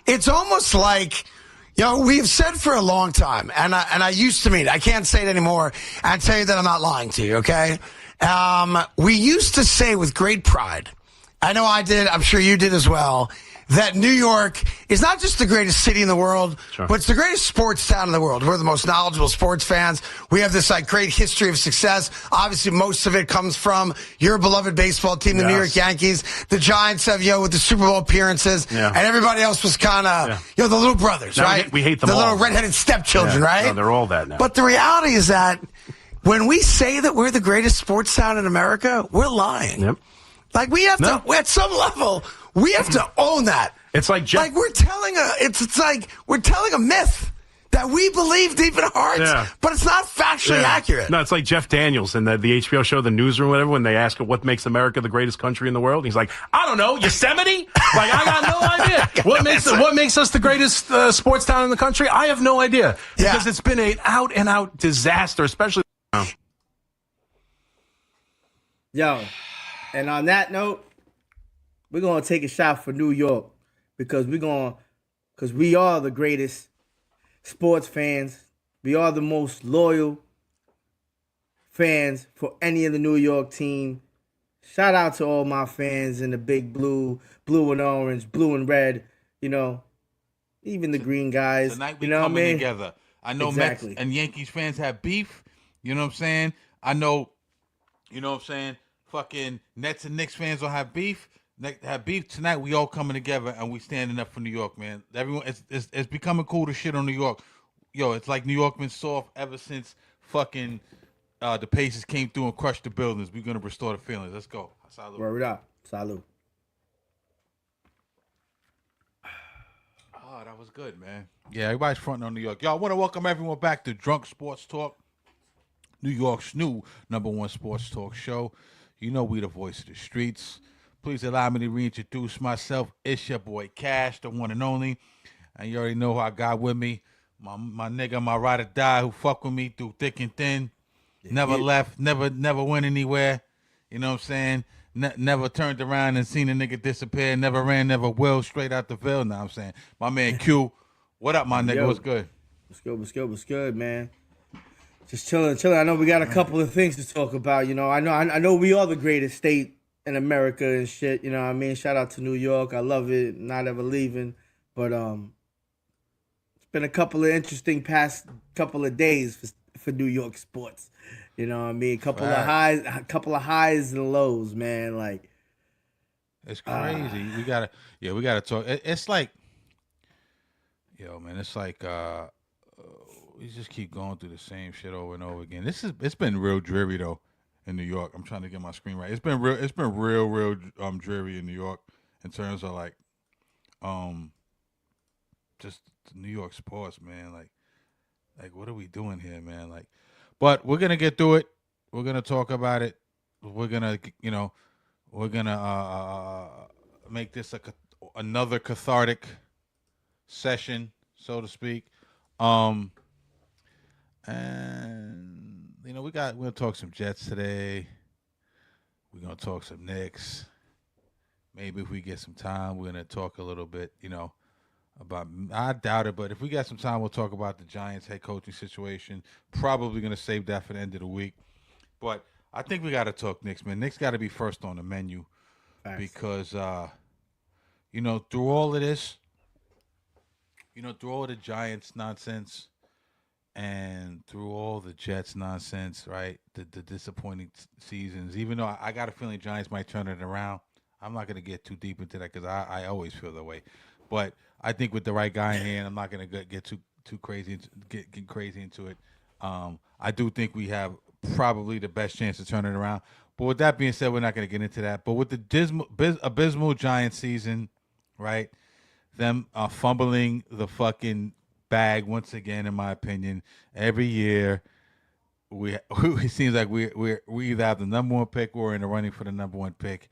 It's almost like, we've said for a long time, and I used to mean it. I can't say it anymore. And tell you that I'm not lying to you, okay? We used to say with great pride, I know I did, I'm sure you did as well, that New York is not just the greatest city in the world, but it's the greatest sports town in the world. We're the most knowledgeable sports fans. We have this great history of success. Obviously, most of it comes from your beloved baseball team, the New York Yankees. The Giants have, with the Super Bowl appearances, and everybody else was kind of, the little brothers, now right? We hate them the all. little redheaded stepchildren, right? No, they're all that now. But the reality is that when we say that we're the greatest sports town in America, we're lying. Yep. We have to, at some level, we have to own that. It's like Jeff. We're telling we're telling a myth that we believe deep in our hearts, but it's not factually accurate. No, it's like Jeff Daniels in the HBO show, The Newsroom, whatever, when they ask him what makes America the greatest country in the world. He's like, I don't know, Yosemite? I got no idea. What makes us the greatest sports town in the country? I have no idea. Because it's been an out-and-out disaster, especially. Yo, and on that note, we're going to take a shot for New York because we are the greatest sports fans. We are the most loyal fans for any of the New York team. Shout out to all my fans in the big blue and orange, blue and red, even the green guys. Tonight we coming together. I know Mets and Yankees fans have beef. You know what I'm saying? I know, fucking Nets and Knicks fans don't have beef. Tonight. We all coming together and we standing up for New York, man. Everyone, it's becoming cool to shit on New York. Yo, it's like New York been soft ever since fucking the Pacers came through and crushed the buildings. We're gonna restore the feelings. Let's go. Salud. Word up. Salud. Oh, that was good, man. Yeah, everybody's fronting on New York. Y'all, I want to welcome everyone back to Drunk Sports Talk, New York's new #1 sports talk show. We the voice of the streets. Please allow me to reintroduce myself. It's your boy Cash, the one and only. And you already know who I got with me. My nigga, my ride or die, who fuck with me through thick and thin. Never left, never went anywhere. You know what I'm saying? Never turned around and seen a nigga disappear. Never ran, never will. Straight out the Ville. Know what I'm saying? My man Q. What up, my nigga? Yo. What's good? What's good, man? Just chilling. I know we got a couple of things to talk about. I know we are the greatest state in America and shit. You know what I mean? Shout out to New York. I love it. Not ever leaving. But it's been a couple of interesting past couple of days for New York sports. You know what I mean? Couple of highs and lows, man. It's crazy. We gotta talk. It's like, man, it's like we just keep going through the same shit over and over again. It's been real dreary though in New York. I'm trying to get my screen right. It's been real dreary in New York in terms of just New York sports, man. Like what are we doing here, man? But we're gonna get through it. We're gonna talk about it. We're gonna make this another cathartic session, so to speak. And we're gonna talk some Jets today. We're gonna talk some Knicks. Maybe if we get some time, we're gonna talk a little bit, about. I doubt it, but if we got some time, we'll talk about the Giants head coaching situation. Probably gonna save that for the end of the week. But I think we gotta talk Knicks, man. Knicks got to be first on the menu. Thanks. Because through all of this, through all the Giants nonsense. And through all the Jets nonsense, right? The disappointing seasons, even though I got a feeling Giants might turn it around. I'm not going to get too deep into that because I always feel that way. But I think with the right guy in hand, I'm not going to get too crazy, get crazy into it. I do think we have probably the best chance to turn it around. But with that being said, we're not going to get into that. But with the abysmal Giants season, right? Them fumbling the fucking bag once again, in my opinion. Every year, it seems like we either have the #1 pick or in the running for the #1 pick,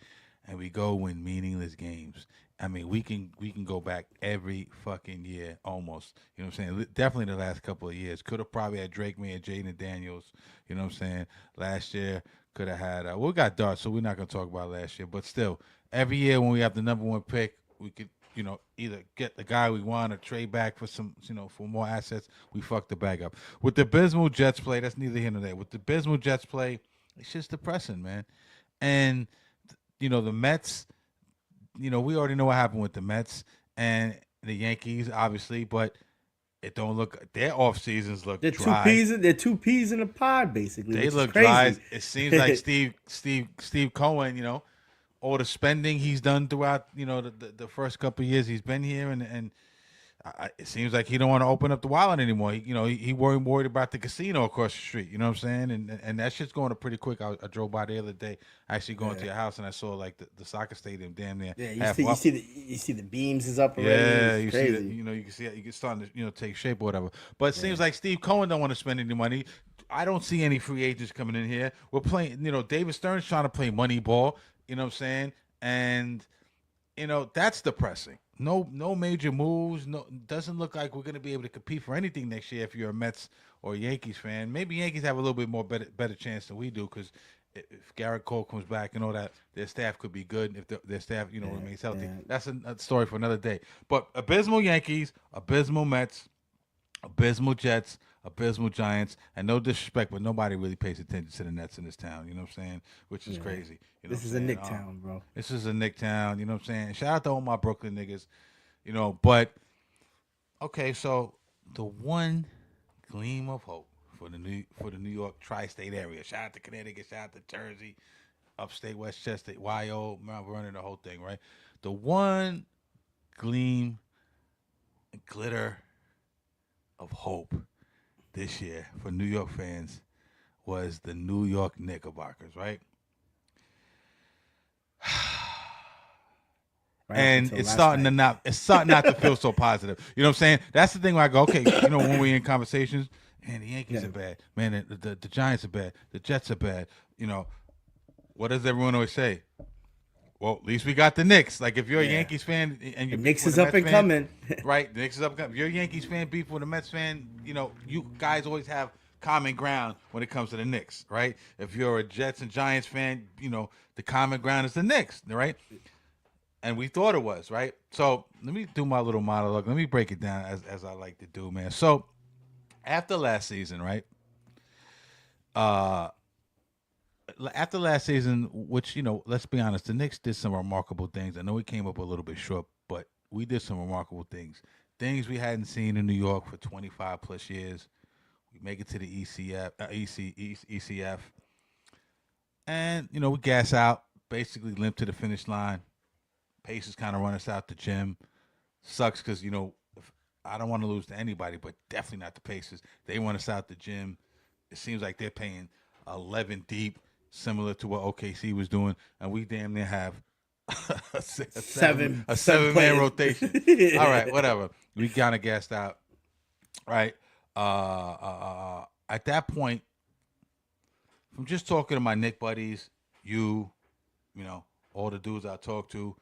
and we go win meaningless games. I mean, we can go back every fucking year almost. You know what I'm saying? Definitely the last couple of years. Could have probably had Drake May and Jaden Daniels. You know what I'm saying? Last year could have had. We got Dart, so we're not gonna talk about last year. But still, every year when we have the number one pick, we could either get the guy we want or trade back for some for more assets. We fucked the bag up with the abysmal Jets play. That's neither here nor there. With the abysmal Jets play, it's just depressing, man. And the Mets. We already know what happened with the Mets and the Yankees, obviously, but it don't look. Their off seasons look dry. They're two peas in a pod, basically. They which look is crazy. dry. It seems like Steve Cohen. All the spending he's done throughout the first couple of years he's been here, and it seems like he don't want to open up the wallet anymore. He worried about the casino across the street. You know what I'm saying? And that shit's going up pretty quick. I drove by the other day, actually going to your house, and I saw like the soccer stadium damn near. Yeah, you see the beams is up already. Yeah, it's you crazy. see that. You can see it. You can starting to take shape or whatever. But it seems like Steve Cohen don't want to spend any money. I don't see any free agents coming in here. We're playing. David Stern's trying to play money ball. You know what I'm saying? And that's depressing. No major moves. No, doesn't look like we're going to be able to compete for anything next year if you're a Mets or Yankees fan. Maybe Yankees have a little bit more better chance than we do because if Garrett Cole comes back and all that, their staff could be good if their staff remains healthy. Yeah. That's a story for another day. But abysmal Yankees, abysmal Mets, abysmal Jets, abysmal Giants, and no disrespect, but nobody really pays attention to the Nets in this town. You know what I'm saying? Which is crazy. This is a Knick town, bro. This is a Knick town. You know what I'm saying? Shout out to all my Brooklyn niggas. But okay, so the one gleam of hope for the New York tri-state area. Shout out to Connecticut. Shout out to Jersey, upstate Westchester, YO, Mount Vernon, the whole thing, right? The one gleam and glitter of hope this year for New York fans was the New York Knickerbockers, right? And it's starting not to feel so positive. You know what I'm saying? That's the thing where I go, okay, when we're in conversations, man, the Yankees are bad. Man, the Giants are bad. The Jets are bad. What does everyone always say? Well, at least we got the Knicks. Like, if you're a Yankees fan and you're Knicks is up and coming. Right, the Knicks is up and coming. If you're a Yankees fan, beef with a Mets fan, you guys always have common ground when it comes to the Knicks, right? If you're a Jets and Giants fan, the common ground is the Knicks, right? And we thought it was, right? So let me do my little monologue. Let me break it down as I like to do, man. So after last season, right? After last season, which, let's be honest, the Knicks did some remarkable things. I know we came up a little bit short, but we did some remarkable things. Things we hadn't seen in New York for 25 plus years. We make it to the ECF. And, we gas out, basically limp to the finish line. Pacers kind of run us out the gym. Sucks because, I don't want to lose to anybody, but definitely not the Pacers. They run us out the gym. It seems like they're paying 11 deep, similar to what OKC was doing, and we damn near have a seven-man rotation. All right, whatever. We kind of gassed out, right? At that point, from just talking to my Knick buddies, all the dudes I talk to,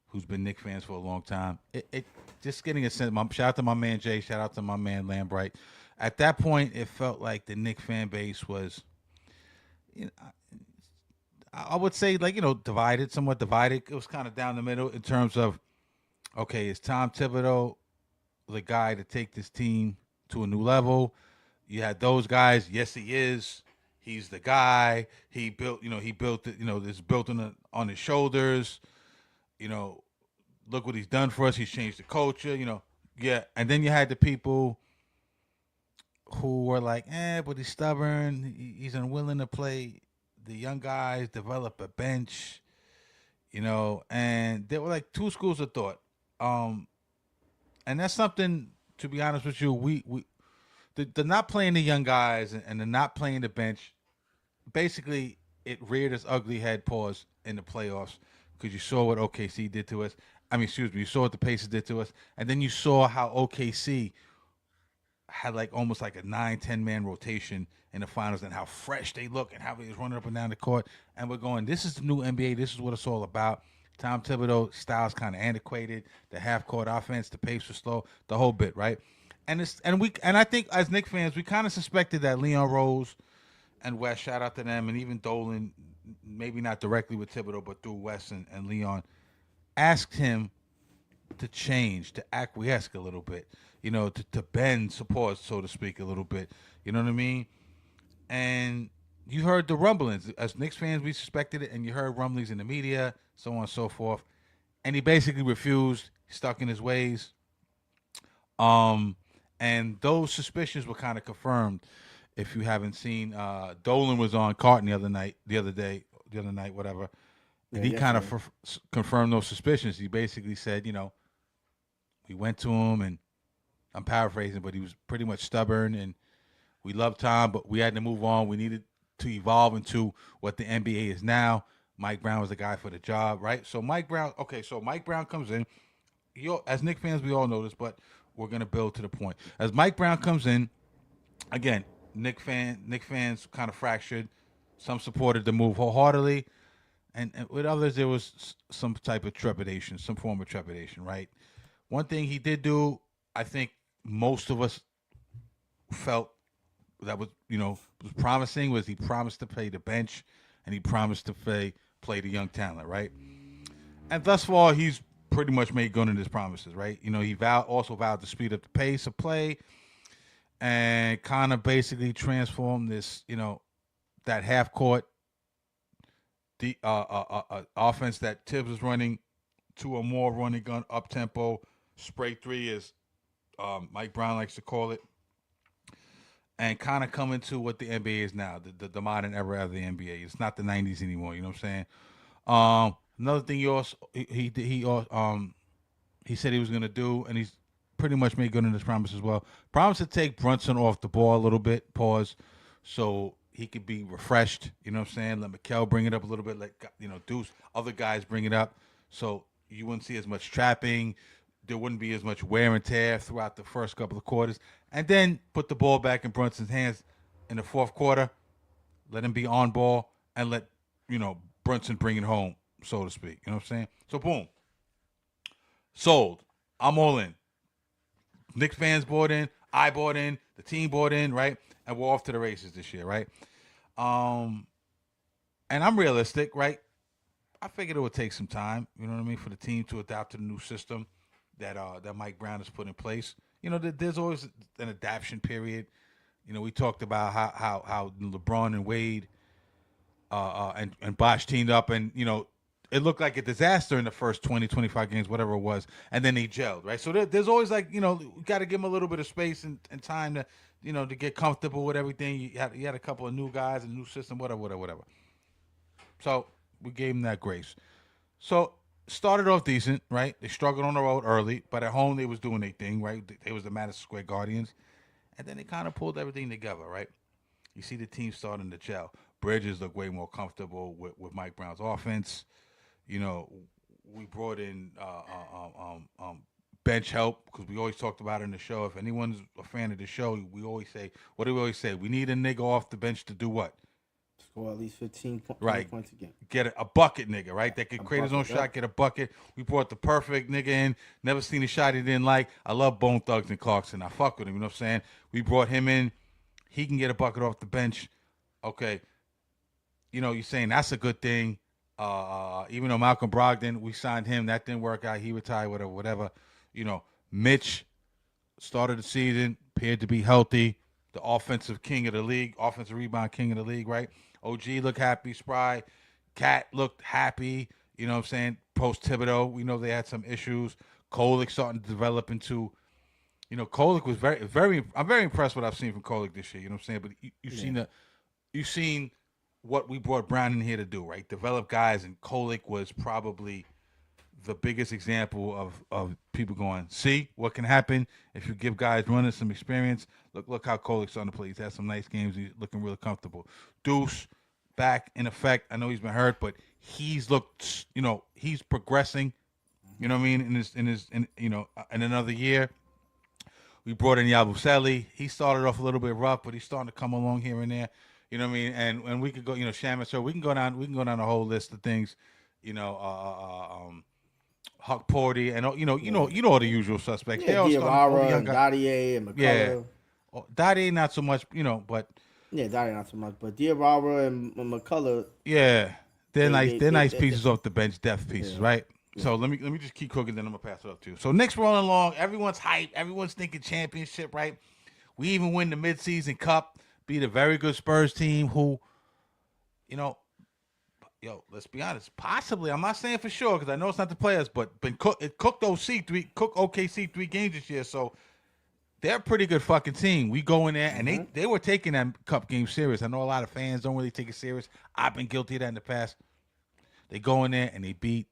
who's been Knick fans for a long time, it just getting a sense. Shout out to my man Jay. Shout out to my man Lambright. At that point, it felt like the Knick fan base was, I would say, divided, somewhat divided. It was kind of down the middle in terms of, okay, is Tom Thibodeau the guy to take this team to a new level? You had those guys. Yes, he is. He's the guy. He built it. This built on his shoulders. Look what he's done for us. He's changed the culture. Yeah. And then you had the people who were like, but he's stubborn. He's unwilling to play the young guys, develop a bench, and there were like two schools of thought. And that's something, to be honest with you, the not playing the young guys and the not playing the bench, basically it reared its ugly head paws in the playoffs because you saw what OKC did to us. You saw what the Pacers did to us, and then you saw how OKC had almost like a 9-10 man rotation in the finals, and how fresh they look and how they was running up and down the court. And we're going, this is the new NBA. This is what it's all about. Tom Thibodeau style's kind of antiquated. The half-court offense, the pace was slow, the whole bit, right? And I think as Knicks fans, we kind of suspected that Leon Rose and West, shout out to them, and even Dolan, maybe not directly with Thibodeau, but through West and Leon, asked him to change, to acquiesce a little bit, to bend support, so to speak, a little bit. You know what I mean? And you heard the rumblings. As Knicks fans, we suspected it, and you heard rumblings in the media, so on and so forth. And he basically refused, stuck in his ways. And those suspicions were kind of confirmed. If you haven't seen, Dolan was on Carton the other night, whatever. And he kind of confirmed those suspicions. He basically said, we went to him, and I'm paraphrasing, but he was pretty much stubborn, and we loved Tom, but we had to move on. We needed to evolve into what the NBA is now. Mike Brown was the guy for the job, right? So Mike Brown comes in. As Knicks fans, we all know this, but we're going to build to the point. As Mike Brown comes in, again, Knicks fans kind of fractured. Some supported the move wholeheartedly, and with others, there was some type of trepidation, some form of trepidation, right? One thing he did do, I think most of us felt that was promising, was he promised to play the bench, and he promised to play the young talent, right? And thus far, he's pretty much made good on his promises, right? He also vowed to speed up the pace of play and kind of basically transform this, that half court, the offense that Tibbs is running to a more running gun, up tempo, spray three, as Mike Brown likes to call it, and kind of come into what the NBA is now, the modern era of the NBA. It's not the '90s anymore. You know what I'm saying? Another thing he said he was going to do, and he's pretty much made good on his promise as well. Promise to take Brunson off the ball a little bit, so he could be refreshed. You know what I'm saying? Let Mikal bring it up a little bit, let Deuce, other guys bring it up, so you wouldn't see as much trapping. There wouldn't be as much wear and tear throughout the first couple of quarters, and then put the ball back in Brunson's hands in the fourth quarter. Let him be on ball and let Brunson bring it home, so to speak. You know what I'm saying? So boom, sold. I'm all in. Knicks fans bought in. I bought in. The team bought in, right? And we're off to the races this year, right? And I'm realistic, right? I figured it would take some time, you know what I mean, for the team to adapt to the new system that Mike Brown has put in place. There's always an adaptation period. We talked about how LeBron and Wade and Bosh teamed up, and it looked like a disaster in the first 20, 25 games, whatever it was, and then they gelled, right? So there's always we got to give them a little bit of space and time to to get comfortable with everything. You had a couple of new guys, a new system, whatever. So we gave them that grace. So started off decent, right? They struggled on the road early, but at home they was doing their thing, right? They was the Madison Square Guardians, and then they kind of pulled everything together, right? You see the team starting to gel. Bridges look way more comfortable with Mike Brown's offense. We brought in bench help because we always talked about it in the show. If anyone's a fan of the show, we always say, what do we always say? We need a nigga off the bench to do what? Score at least 15 right. points a game. Get a bucket nigga, right? That could create his own shot, get a bucket. We brought the perfect nigga in. Never seen a shot he didn't like. I love Bone Thugs and Clarkson. I fuck with him, you know what I'm saying? We brought him in. He can get a bucket off the bench. Okay. You're saying that's a good thing. Even though Malcolm Brogdon, we signed him, that didn't work out. He retired, whatever. Mitch started the season, appeared to be healthy. The offensive king of the league, offensive rebound king of the league, right? OG looked happy, spry. Cat looked happy. You know what I'm saying? Post Thibodeau, we know they had some issues. Kolek starting to develop into, Kolek was very. I'm very impressed with what I've seen from Kolek this year. You know what I'm saying? But you've seen what we brought Brown in here to do, right? Develop guys, and Kolek was probably the biggest example of people going, see what can happen if you give guys running some experience. Look how Kolek's starting to play. He's had some nice games. He's looking really comfortable. Deuce back in effect. I know he's been hurt, but he's looked, he's progressing. You know what I mean? In another year. We brought in Yabusele. He started off a little bit rough, but he's starting to come along here and there. You know what I mean? And we could go, Shaman, so we can go down the whole list of things. you know, Huck Porty, and you know all the usual suspects. Yeah, Diawara and Dottier and McCullough. Yeah, Dottier not so much, but Dottier not so much, but Diawara and McCullough. Yeah, they're nice pieces off the bench, depth pieces, right? Yeah. So let me just keep cooking, then I'm gonna pass it up to you. So Knicks rolling along, everyone's hyped, everyone's thinking championship, right? We even win the midseason cup, beat a very good Spurs team who, let's be honest, possibly, I'm not saying for sure because I know it's not the players, but it cooked OKC 3 games this year, so they're a pretty good fucking team. We go in there, and they were taking that cup game serious. I know a lot of fans don't really take it serious. I've been guilty of that in the past. They go in there, and they beat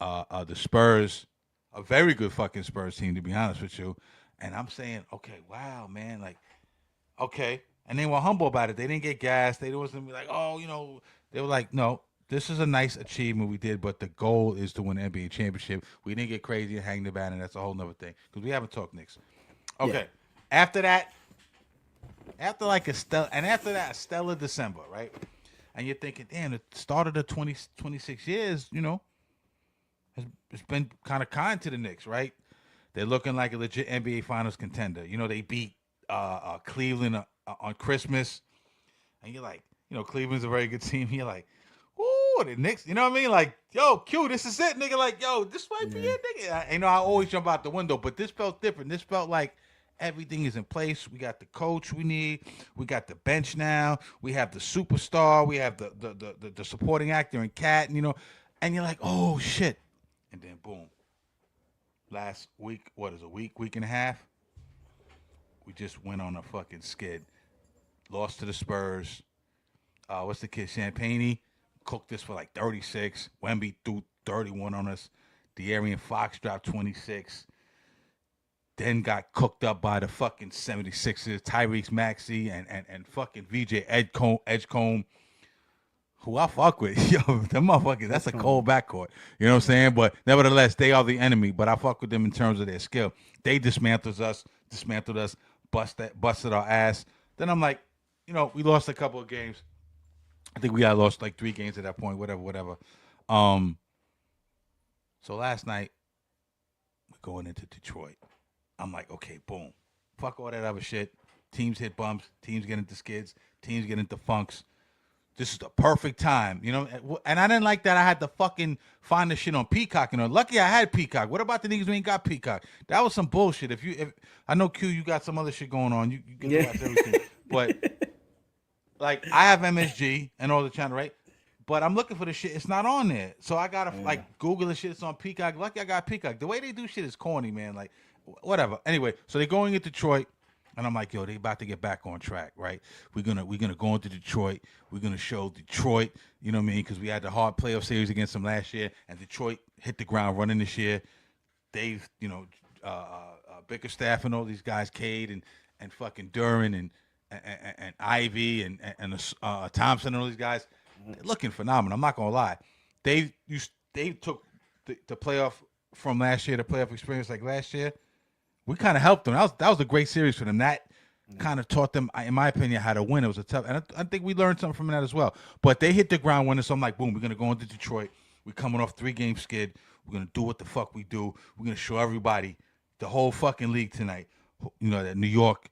the Spurs, a very good fucking Spurs team, to be honest with you. And I'm saying, okay, wow, man, like, okay. And they were humble about it. They didn't get gassed. They wasn't like, they were like, no, this is a nice achievement we did, but the goal is to win the NBA championship. We didn't get crazy and hang the banner. That's a whole nother thing because we haven't talked Knicks. Okay. Yeah. After that, a stellar December, right? And you're thinking, damn, the start of the 26 years, it's been kind of kind to the Knicks, right? They're looking like a legit NBA Finals contender. They beat Cleveland on Christmas, and you're like, Cleveland's a very good team. You're like, ooh, the Knicks, you know what I mean? Like, yo, Q, this is it, nigga. Like, yo, this might be it, nigga. I always jump out the window, but this felt different. This felt like everything is in place. We got the coach we need. We got the bench now. We have the superstar. We have the supporting actor and Cat, and you're like, oh, shit. And then, boom. Last week, week and a half? We just went on a fucking skid. Lost to the Spurs. What's the kid? Champagne cooked this for like 36. Wemby threw 31 on us. De'Aaron Fox dropped 26. Then got cooked up by the fucking 76ers. Tyrese Maxey and fucking VJ Edgecombe, who I fuck with. Yo, them motherfuckers, that's a cold backcourt. You know what I'm saying? But nevertheless, they are the enemy. But I fuck with them in terms of their skill. They dismantled us, busted our ass. Then I'm like, we lost a couple of games. I think we had lost like 3 games at that point, whatever. So last night, we're going into Detroit. I'm like, okay, boom. Fuck all that other shit. Teams hit bumps. Teams get into skids. Teams get into funks. This is the perfect time, And I didn't like that I had to fucking find the shit on Peacock. Lucky I had Peacock. What about the niggas who ain't got Peacock? That was some bullshit. If I know Q, you got some other shit going on. You can watch everything. But like I have MSG and all the channel, right? But I'm looking for the shit. It's not on there. So I gotta like Google the shit. It's on Peacock. Lucky I got Peacock. The way they do shit is corny, man. Like whatever. Anyway, so they're going in Detroit. And I'm like, yo, they about to get back on track, right? We're gonna go into Detroit. We're gonna show Detroit, you know what I mean? Because we had the hard playoff series against them last year, and Detroit hit the ground running this year. Dave, Bickerstaff and all these guys, Cade and fucking Duran and Ivy and Thompson and all these guys, they're looking phenomenal. I'm not gonna lie. They took the playoff from last year, the playoff experience like last year. We kind of helped them. That was a great series for them. That kind of taught them, in my opinion, how to win. It was a tough, and I think we learned something from that as well. But they hit the ground running, so I'm like, boom, we're gonna go into Detroit. We're coming off 3-game skid. We're gonna do what the fuck we do. We're gonna show everybody, the whole fucking league tonight. That New York,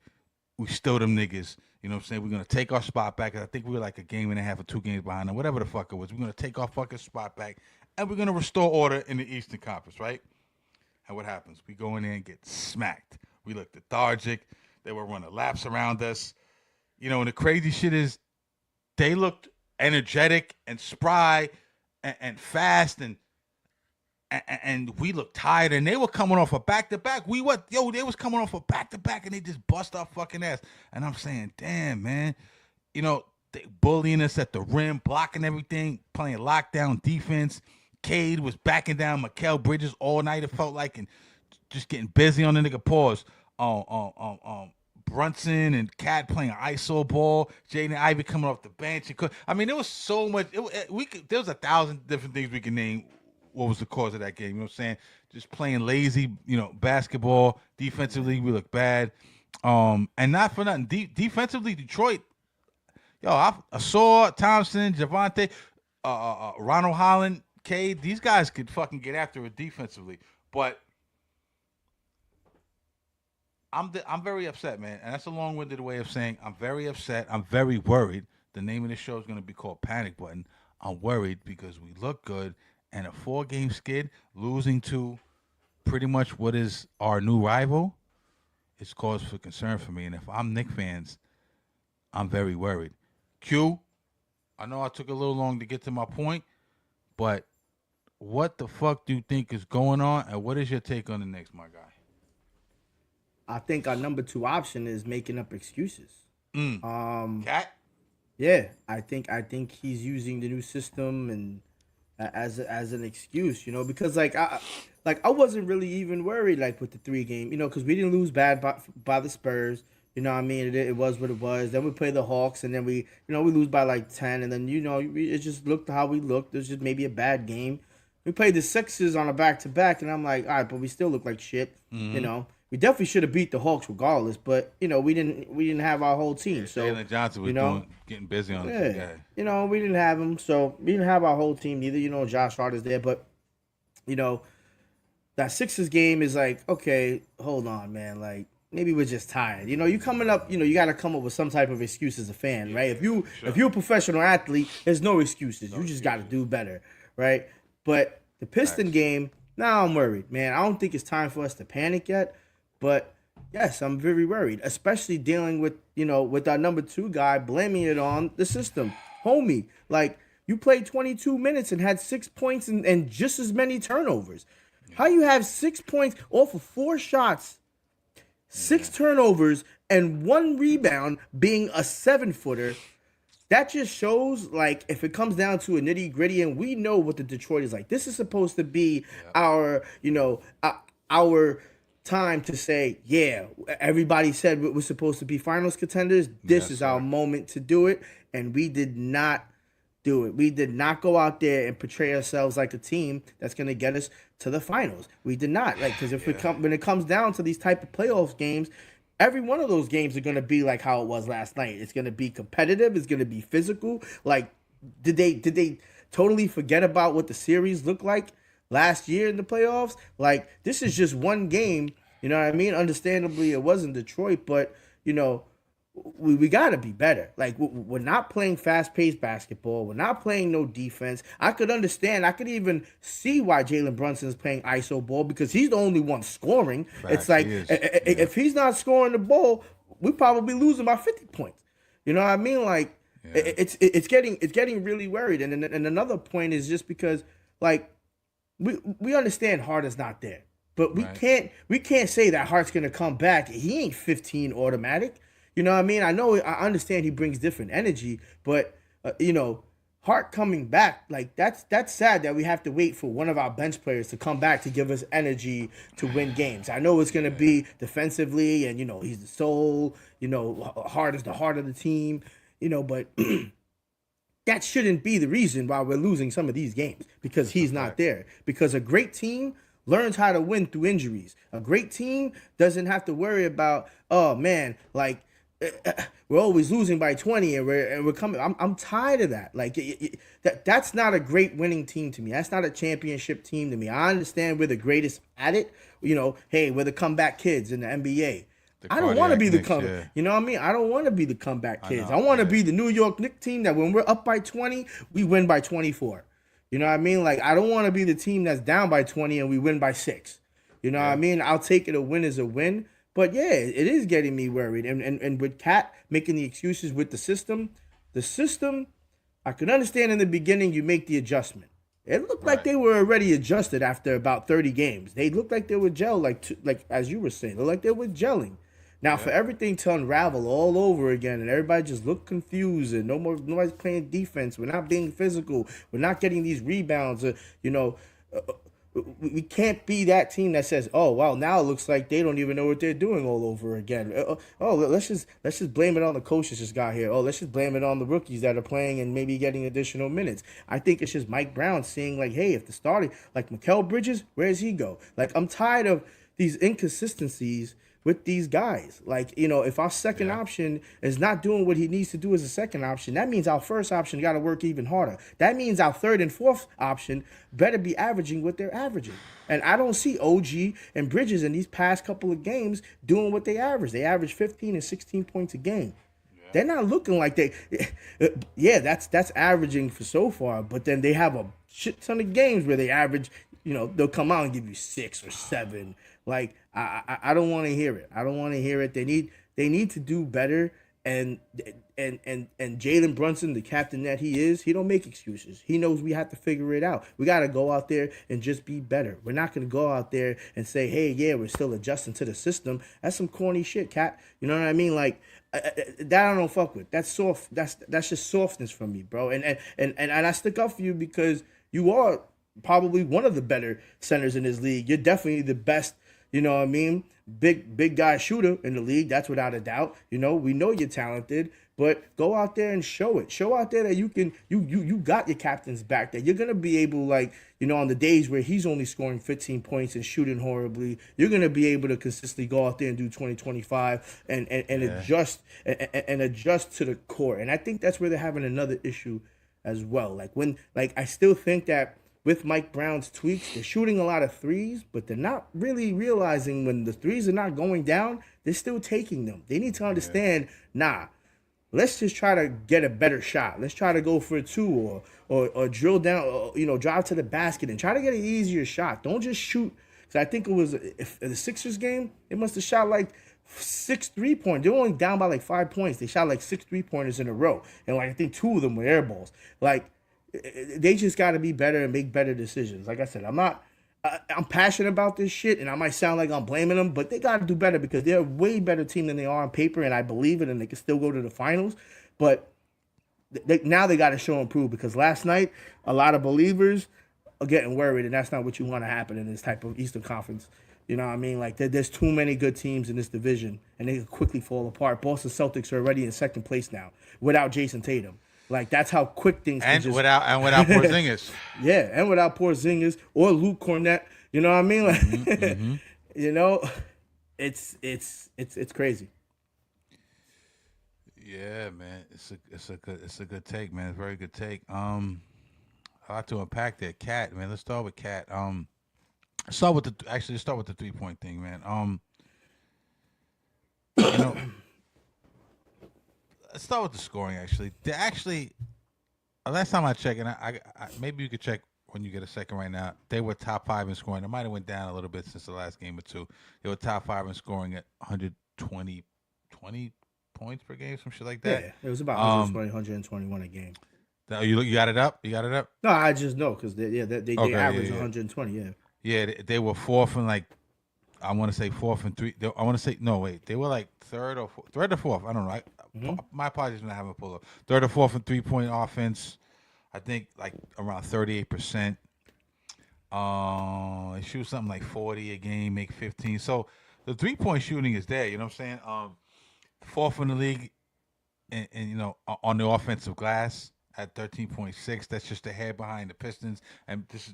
we still them niggas. You know what I'm saying? We're gonna take our spot back. I think we were like a game and a half or 2 games behind them, whatever the fuck it was. We're gonna take our fucking spot back, and we're gonna restore order in the Eastern Conference, right? And what happens? We go in there and get smacked. We look lethargic. They were running laps around us. And the crazy shit is they looked energetic and spry and fast and we looked tired, and they were coming off a back-to-back. They was coming off a back-to-back, and they just bust our fucking ass. And I'm saying, damn, man. They bullying us at the rim, blocking everything, playing lockdown defense. Cade was backing down Mikal Bridges all night, it felt like, and just getting busy on the nigga. Pause. Brunson and Cat playing ISO ball. Jaden Ivey coming off the bench. There was so much. There was 1,000 different things we can name. What was the cause of that game? You know what I'm saying? Just playing lazy, basketball. Defensively, we look bad. And not for nothing. Defensively, Detroit. Yo, I saw Thompson, Javante. Ronald Holland, Cade, these guys could fucking get after it defensively. But I'm very upset, man. And that's a long-winded way of saying I'm very upset. I'm very worried. The name of the show is going to be called Panic Button. I'm worried because we look good, and a 4-game skid, losing to pretty much what is our new rival, is cause for concern for me. And if I'm Knicks fans, I'm very worried. Q, I know I took a little long to get to my point, but what the fuck do you think is going on, and what is your take on the Knicks, my guy? I think our number 2 option is making up excuses. Cat? Yeah, I think he's using the new system and as an excuse, because I wasn't really even worried like with the 3-game, because we didn't lose bad by the Spurs. You know what I mean? It was what it was. Then we play the Hawks, and then we lose by like 10, and then it just looked how we looked. It was just maybe a bad game. We played the Sixers on a back-to-back, and I'm like, all right, but we still look like shit. We definitely should have beat the Hawks regardless, but we didn't have our whole team. So Jalen Johnson was getting busy on yeah, guy. We didn't have him, so we didn't have our whole team neither. Josh Hart is there, but that Sixers game is like, okay, hold on, man, like maybe we're just tired. You coming up, you got to come up with some type of excuse as a fan, right? If you're a professional athlete, there's no excuses. You just got to do better, right? But the Piston game, now I'm worried, man. I don't think it's time for us to panic yet. But yes, I'm very worried, especially dealing with, with our number 2 guy, blaming it on the system. Homie, like, you played 22 minutes and had 6 points and just as many turnovers. How you have 6 points off of 4 shots, 6 turnovers, and 1 rebound being a 7-footer? That just shows, like, if it comes down to a nitty-gritty, and we know what the Detroit is like. This is supposed to be our time to say, yeah, everybody said we're supposed to be finals contenders. This is our moment to do it, and we did not do it. We did not go out there and portray ourselves like a team that's going to get us to the finals. We did not, because when it comes down to these type of playoff games, every one of those games are going to be like how it was last night. It's going to be competitive. It's going to be physical. Like, did they totally forget about what the series looked like last year in the playoffs? Like, this is just one game, you know what I mean? Understandably, it wasn't Detroit, but, we got to be better. Like, we're not playing fast-paced basketball. We're not playing no defense. I could understand. I could even see why Jalen Brunson is playing iso ball, because he's the only one scoring. It's like, if he's not scoring the ball, we're probably losing by 50 points. You know what I mean? Like, it's getting really worried. And another point is just because, like, we understand Hart is not there, but we can't say that Hart's gonna come back. He ain't 15 automatic. You know what I mean? I understand he brings different energy, but Hart coming back, like that's sad that we have to wait for one of our bench players to come back to give us energy to win games. I know it's gonna be defensively, and he's the soul. Hart is the heart of the team. But that shouldn't be the reason why we're losing some of these games, because he's not there. Because a great team learns how to win through injuries. A great team doesn't have to worry about, oh man, like, we're always losing by 20 and we're coming. I'm tired of that. Like, that's not a great winning team to me. That's not a championship team to me. I understand we're the greatest at it. Hey, we're the comeback kids in the NBA. I don't want to be the comeback. You know what I mean? I don't want to be the comeback kids. I want to be the New York Knicks team that when we're up by 20, we win by 24. You know what I mean? Like, I don't want to be the team that's down by 20 and we win by 6. You know what I mean? I'll take it. A win is a win. But yeah, it is getting me worried. And with Cat making the excuses with the system, I could understand in the beginning you make the adjustment. It looked like they were already adjusted after about 30 games. They looked like they were gel, like as you were saying, they looked like they were gelling. Now for everything to unravel all over again and everybody just look confused and nobody's playing defense. We're not being physical. We're not getting these rebounds. We can't be that team that says, "Oh, wow, now it looks like they don't even know what they're doing all over again." Let's just blame it on the coach that just got here. Oh, let's just blame it on the rookies that are playing and maybe getting additional minutes. I think it's just Mike Brown seeing like, hey, if the starting like Mikal Bridges, where does he go? Like, I'm tired of these inconsistencies with these guys. Like, if our second option is not doing what he needs to do as a second option, that means our first option got to work even harder. That means our third and fourth option better be averaging what they're averaging. And I don't see OG and Bridges in these past couple of games doing what they average. They average 15 and 16 points a game. They're not looking like they. Yeah, that's averaging for so far. But then they have a shit ton of games where they average. They'll come out and give you 6 or 7. Like I don't want to hear it. I don't want to hear it. They need to do better. And Jalen Brunson, the captain that he is, he don't make excuses. He knows we have to figure it out. We got to go out there and just be better. We're not going to go out there and say, hey, yeah, we're still adjusting to the system. That's some corny shit, Cat. You know what I mean? Like, that I don't fuck with. That's soft. That's just softness from me, bro. And I stick up for you because you are probably one of the better centers in this league. You're definitely the best, you know what I mean? Big guy shooter in the league. That's without a doubt. We know you're talented, but go out there and show it. Show out there that you got your captain's back, that you're going to be able, like, on the days where he's only scoring 15 points and shooting horribly, you're going to be able to consistently go out there and do 20, 25 and adjust and adjust to the core. And I think that's where they're having another issue as well. I still think that with Mike Brown's tweaks, they're shooting a lot of threes, but they're not really realizing when the threes are not going down, they're still taking them. They need to understand, let's just try to get a better shot. Let's try to go for a 2 or drill down, or, drive to the basket and try to get an easier shot. Don't just shoot. Because I think it was the Sixers game, they must have shot like 6 3-pointers. They were only down by like 5 points. They shot like 6 3-pointers in a row. And I think 2 of them were air balls. They just got to be better and make better decisions. Like I said, I'm passionate about this shit, and I might sound like I'm blaming them, but they got to do better because they're a way better team than they are on paper, and I believe it, and they can still go to the finals. But now they got to show and prove, because last night, a lot of believers are getting worried, and that's not what you want to happen in this type of Eastern Conference. You know what I mean? Like, there's too many good teams in this division, and they can quickly fall apart. Boston Celtics are already in second place now without Jason Tatum. Like, that's how quick things can just... without Porzingis. Yeah, and without Porzingis or Luke Cornett. You know what I mean? Like, it's crazy. Yeah, man, it's a good take, man. It's a very good take. A lot to unpack there. Cat, man. Let's start with Cat. Let's start with the 3-point thing, man. Let's start with the scoring. Last time I checked, and I maybe you could check when you get a second right now. They were top 5 in scoring. It might have went down a little bit since the last game or two. They were top 5 in scoring at 120 points per game, some shit like that. Yeah, it was about 120, 121 a game. You got it up? You got it up? No, I just know because they average 120. Yeah. Yeah, they were fourth and I want to say 4th and 3. I want to say they were like third or fourth. I don't know. My apologies when I haven't pulled up. 3rd or 4th in 3-point offense. I think like around 38%. They shoot something like 40 a game, make 15. So the 3-point shooting is there. You know what I'm saying? 4th in the league, and on the offensive glass at 13.6. That's just a hair behind the Pistons. And this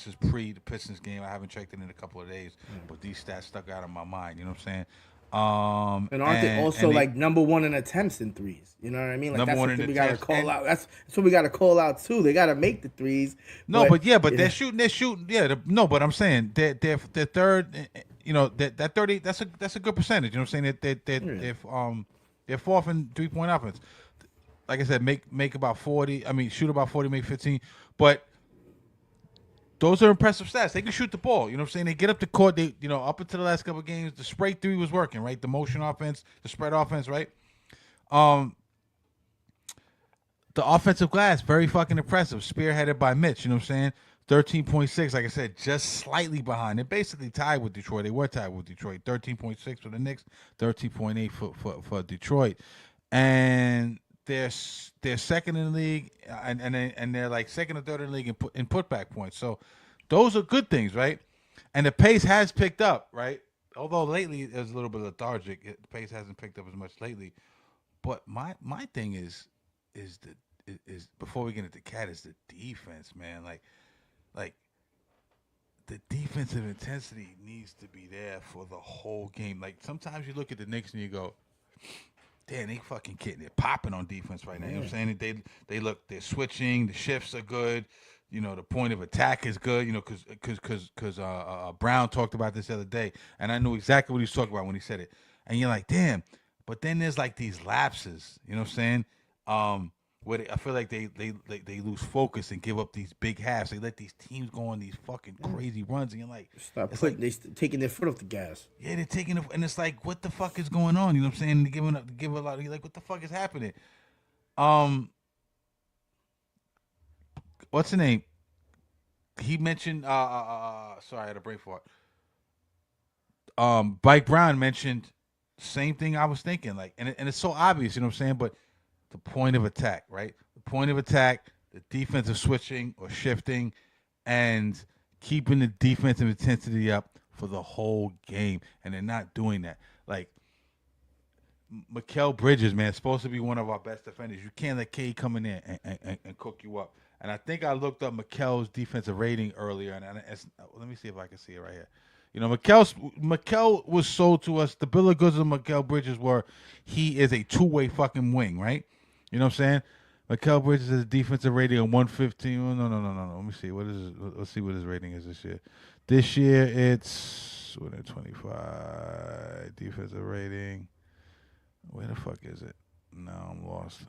is pre the Pistons game. I haven't checked it in a couple of days, but these stats stuck out of my mind. You know what I'm saying? And aren't they also like number 1 in attempts in threes? You know what I mean? Like, that's what we got to call out. That's what we got to call out too. They got to make the threes. But they're shooting. Yeah, but I'm saying they're third. That 30. That's a good percentage. You know what I'm saying? They're 4th in 3-point offense. Like I said, make about 40. I mean, shoot about 40, make 15. But those are impressive stats. They can shoot the ball. You know what I'm saying? They get up the court. They, up until the last couple of games, the spray 3 was working, right? The motion offense, the spread offense, right? The offensive glass, very fucking impressive. Spearheaded by Mitch, you know what I'm saying? 13.6, like I said, just slightly behind. They're basically tied with Detroit. They were tied with Detroit. 13.6 for the Knicks, 13.8 for Detroit. And they're second in the league, and they're like second or third in the league in putback points. So those are good things, right? And the pace has picked up, right? Although lately it was a little bit lethargic. The pace hasn't picked up as much lately. But my thing is before we get into Cat, is the defense, man. Like the defensive intensity needs to be there for the whole game. Like sometimes you look at the Knicks and you go, damn, they fucking kidding. They're popping on defense right now. You know what I'm saying? They're switching. The shifts are good. You know, the point of attack is good. You know, because Brown talked about this the other day, and I knew exactly what he was talking about when he said it. And you're like, damn. But then there's like these lapses. You know what I'm saying? Where I feel like they lose focus and give up these big halves. They let these teams go on these fucking crazy runs, and you're like, they taking their foot off the gas. Yeah, they're taking it, and it's like, what the fuck is going on? You know what I'm saying? They're give a lot. You're like, what the fuck is happening? What's the name? He mentioned. Sorry, I had a brain fart. Mike Brown mentioned the same thing I was thinking. Like, and it's so obvious. You know what I'm saying? But the point of attack, right? The point of attack, the defensive switching or shifting, and keeping the defensive intensity up for the whole game, and they're not doing that. Like Mikal Bridges, man, supposed to be one of our best defenders. You can't let K come in there and cook you up. And I think I looked up Mikal's defensive rating earlier, and let me see if I can see it right here. You know, Mikal was sold to us. The bill of goods of Mikal Bridges were he is a two-way fucking wing, right? You know what I'm saying? Mikal Bridges has a defensive rating of 115. Oh, no. Let me see. Let's see what his rating is this year. This year it's 25 defensive rating. Where the fuck is it? No, I'm lost.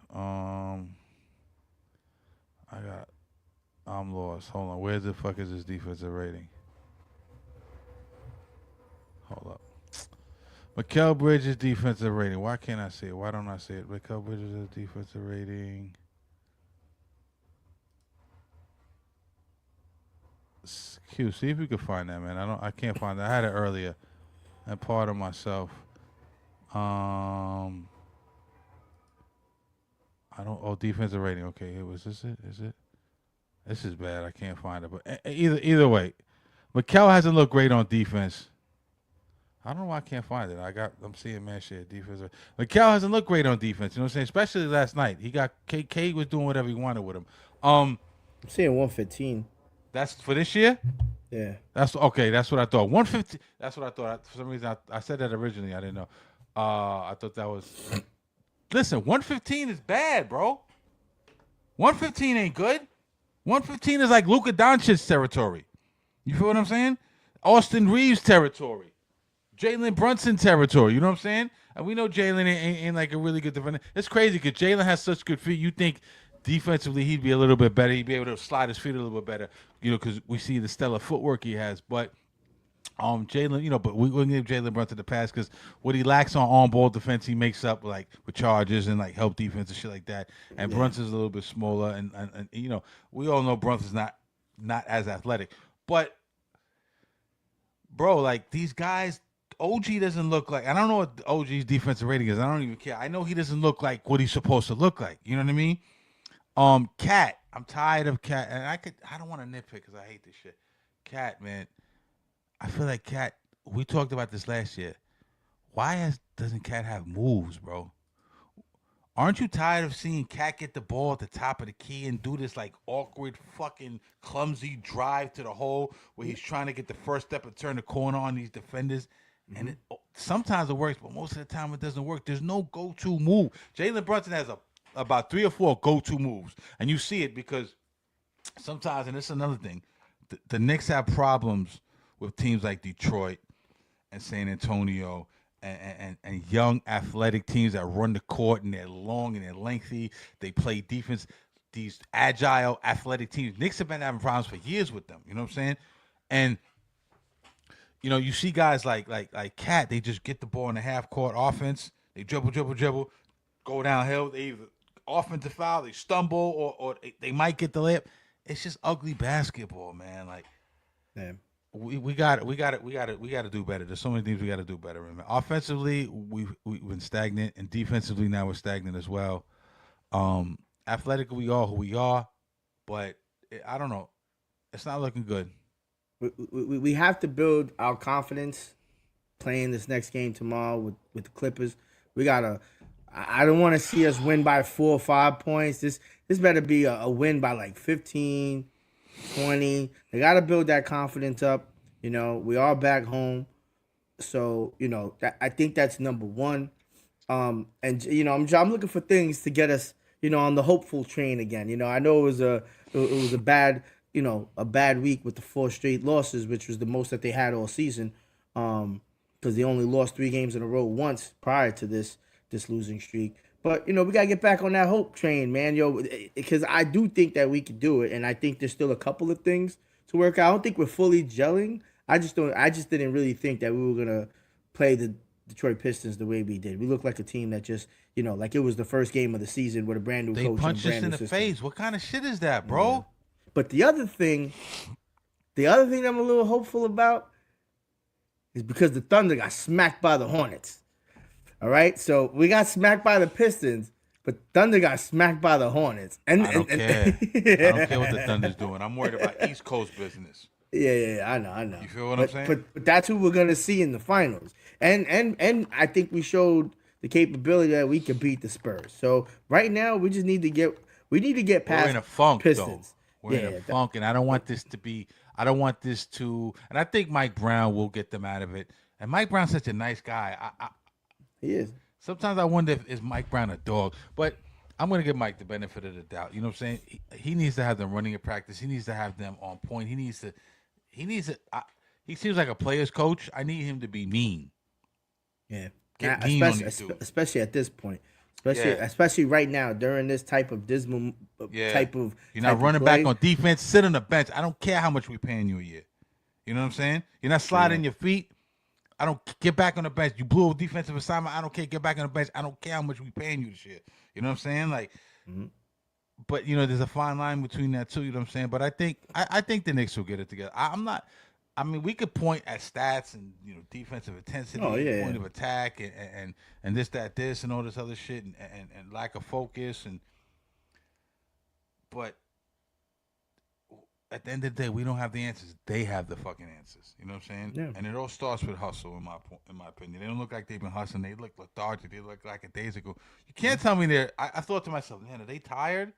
I'm lost. Hold on. Where the fuck is his defensive rating? Hold up. Mikal Bridges' defensive rating. Why can't I see it? Why don't I see it? Mikal Bridges' defensive rating. Q, see if you can find that, man. I can't find that. I had it earlier. And part of myself. I don't. Oh, defensive rating. Okay, here was this it? Is it? This is bad. I can't find it. But either way, Mikal hasn't looked great on defense. I don't know why I can't find it. I'm seeing man shit defense. Mikal hasn't looked great on defense. You know what I'm saying? Especially last night. He got K was doing whatever he wanted with him. I'm seeing 115. That's for this year? Yeah. That's okay. That's what I thought. 150. That's what I thought. For some reason, I said that originally. I didn't know. I thought that was. Listen, 115 is bad, bro. 115 ain't good. 115 is like Luka Doncic territory. You feel what I'm saying? Austin Reeves territory. Jalen Brunson territory. You know what I'm saying? And we know Jalen ain't like a really good defender. It's crazy because Jalen has such good feet. You think defensively he'd be a little bit better. He'd be able to slide his feet a little bit better, you know, because we see the stellar footwork he has. But Jalen, you know, but we'll give Jalen Brunson the pass because what he lacks on ball defense, he makes up like with charges and like help defense and shit like that. And Brunson's a little bit smaller, and you know, we all know Brunson's not as athletic. But bro, like these guys, OG doesn't look like. I don't know what OG's defensive rating is. I don't even care. I know he doesn't look like what he's supposed to look like. You know what I mean? Cat. I'm tired of Cat, and I don't want to nitpick because I hate this shit. Cat, man. I feel like Cat. We talked about this last year. Why doesn't Cat have moves, bro? Aren't you tired of seeing Cat get the ball at the top of the key and do this like awkward fucking clumsy drive to the hole where he's trying to get the first step and turn the corner on these defenders? And sometimes it works, but most of the time it doesn't work. There's no go-to move. Jalen Brunson has about 3 or 4 go-to moves, and you see it because sometimes, and this is another thing, the Knicks have problems with teams like Detroit and San Antonio and young athletic teams that run the court and they're long and they're lengthy. They play defense. These agile athletic teams. Knicks have been having problems for years with them. You know what I'm saying? And you know, you see guys like Cat, they just get the ball in the half court offense. They dribble, go downhill. They either offensive foul, they stumble, or they might get the layup. It's just ugly basketball, man. Like, damn. We got to do better. There's so many things we got to do better. Man. Offensively, we've been stagnant, and defensively now we're stagnant as well. Athletically, we are who we are, but I don't know. It's not looking good. We have to build our confidence playing this next game tomorrow with the Clippers. We gotta. I don't want to see us win by 4 or 5 points. This better be a win by like 15, 20. They gotta build that confidence up. You know, we are back home. So, you know, I think that's number one. And you know, I'm looking for things to get us, you know, on the hopeful train again. You know, I know it was a bad, you know, a bad week with the 4 straight losses, which was the most that they had all season. Because they only lost 3 games in a row once prior to this losing streak. But you know, we gotta get back on that hope train, man, yo. Because I do think that we could do it, and I think there's still a couple of things to work out. I don't think we're fully gelling. I just don't. I just didn't really think that we were gonna play the Detroit Pistons the way we did. We looked like a team that just, you know, like it was the first game of the season with a brand new They coach. punched and a us brand in new the system. face. What kind of shit is that, bro? Yeah. But the other thing I'm a little hopeful about is because the Thunder got smacked by the Hornets. All right, so we got smacked by the Pistons, but Thunder got smacked by the Hornets. And I don't care. I don't care what the Thunder's doing. I'm worried about East Coast business. Yeah, I know. You feel what I'm saying? But that's who we're gonna see in the finals. And I think we showed the capability that we could beat the Spurs. So right now we just need to get past We're in a funk, Pistons. though. We're in a funk, and I don't want this to. And I think Mike Brown will get them out of it. And Mike Brown's such a nice guy. He is. Sometimes I wonder if is Mike Brown a dog, but I'm going to give Mike the benefit of the doubt. You know what I'm saying? He needs to have them running at practice. He needs to have them on point. He seems like a player's coach. I need him to be mean. Yeah. Get mean on these dudes. Especially at this point. Especially right now during this type of dismal type of You're not running back on defense. Sit on the bench. I don't care how much we're paying you a year. You know what I'm saying? You're not sliding your feet. I don't get back on the bench. You blew a defensive assignment. I don't care. Get back on the bench. I don't care how much we paying you this year. You know what I'm saying? Like, but you know, there's a fine line between that too. You know what I'm saying? But I think the Knicks will get it together. I'm not. I mean, we could point at stats and, you know, defensive intensity, point of attack, and this, that, this, and all this other shit, and lack of focus, but at the end of the day, we don't have the answers. They have the fucking answers. You know what I'm saying? Yeah. And it all starts with hustle, in my opinion. They don't look like they've been hustling. They look lethargic. They look like a days ago. You can't tell me they're. I thought to myself, man, are they tired?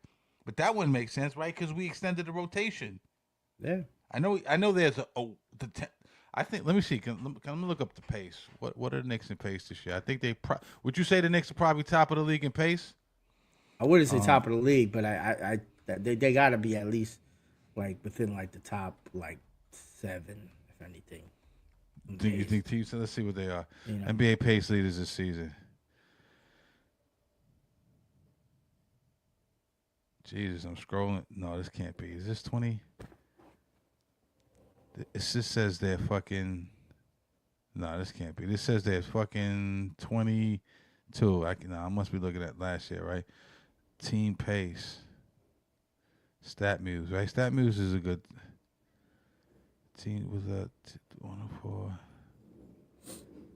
But that wouldn't make sense, right? Because we extended the rotation. Yeah. I know. There's I think. Let me see. Can me look up the pace? What are the Knicks in pace this year? I think they. Would you say the Knicks are probably top of the league in pace? I wouldn't say top of the league, but they got to be at least like within like the top like 7, if anything. You think teams? Let's see what they are. You know. NBA pace leaders this season. Jesus, I'm scrolling. No, this can't be. Is this 20? It just says they're fucking. No, this can't be. This says they're fucking 22. I must be looking at last year, right? Team pace. StatMuse, right? StatMuse is a good team. Was that 104?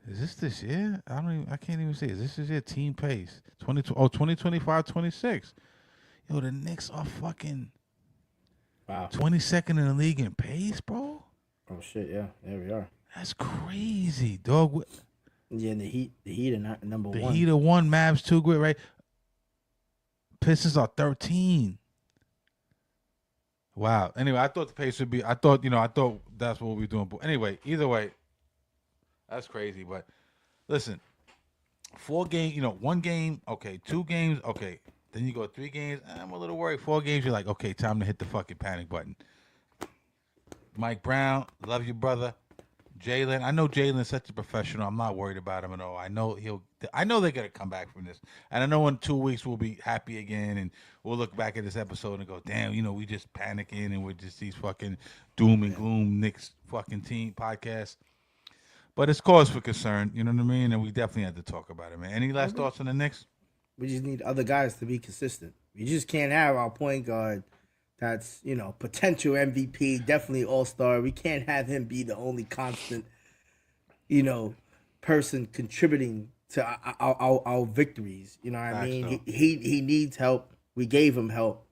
Is this year? I can't even see. Is this year team pace? 2025, 26. Yo, the Knicks are fucking 22nd in the league in pace, bro. Oh shit, yeah, there we are. That's crazy, dog. Yeah, and the Heat are not number 1. The Heat are 1, Mavs 2, great, right? Pistons are 13. Wow. Anyway, I thought the pace would be. I thought that's what we were doing. But anyway, either way, that's crazy. But listen, 4 games, 1 game, okay, 2 games, okay. Then you go 3 games. I'm a little worried. 4 games, you're like, okay, time to hit the fucking panic button. Mike Brown, love you, brother. Jalen, I know Jalen's such a professional. I'm not worried about him at all. I know they're gonna come back from this, and I know in 2 weeks we'll be happy again, and we'll look back at this episode and go, damn, we just panicking, and we're just these fucking doom and gloom Knicks fucking team podcasts. But it's cause for concern, you know what I mean? And we definitely had to talk about it, man. Any last thoughts on the Knicks? We just need other guys to be consistent. We just can't have our point guard that's, potential MVP, definitely all-star. We can't have him be the only constant, person contributing to our victories. You know what I mean? He needs help. We gave him help.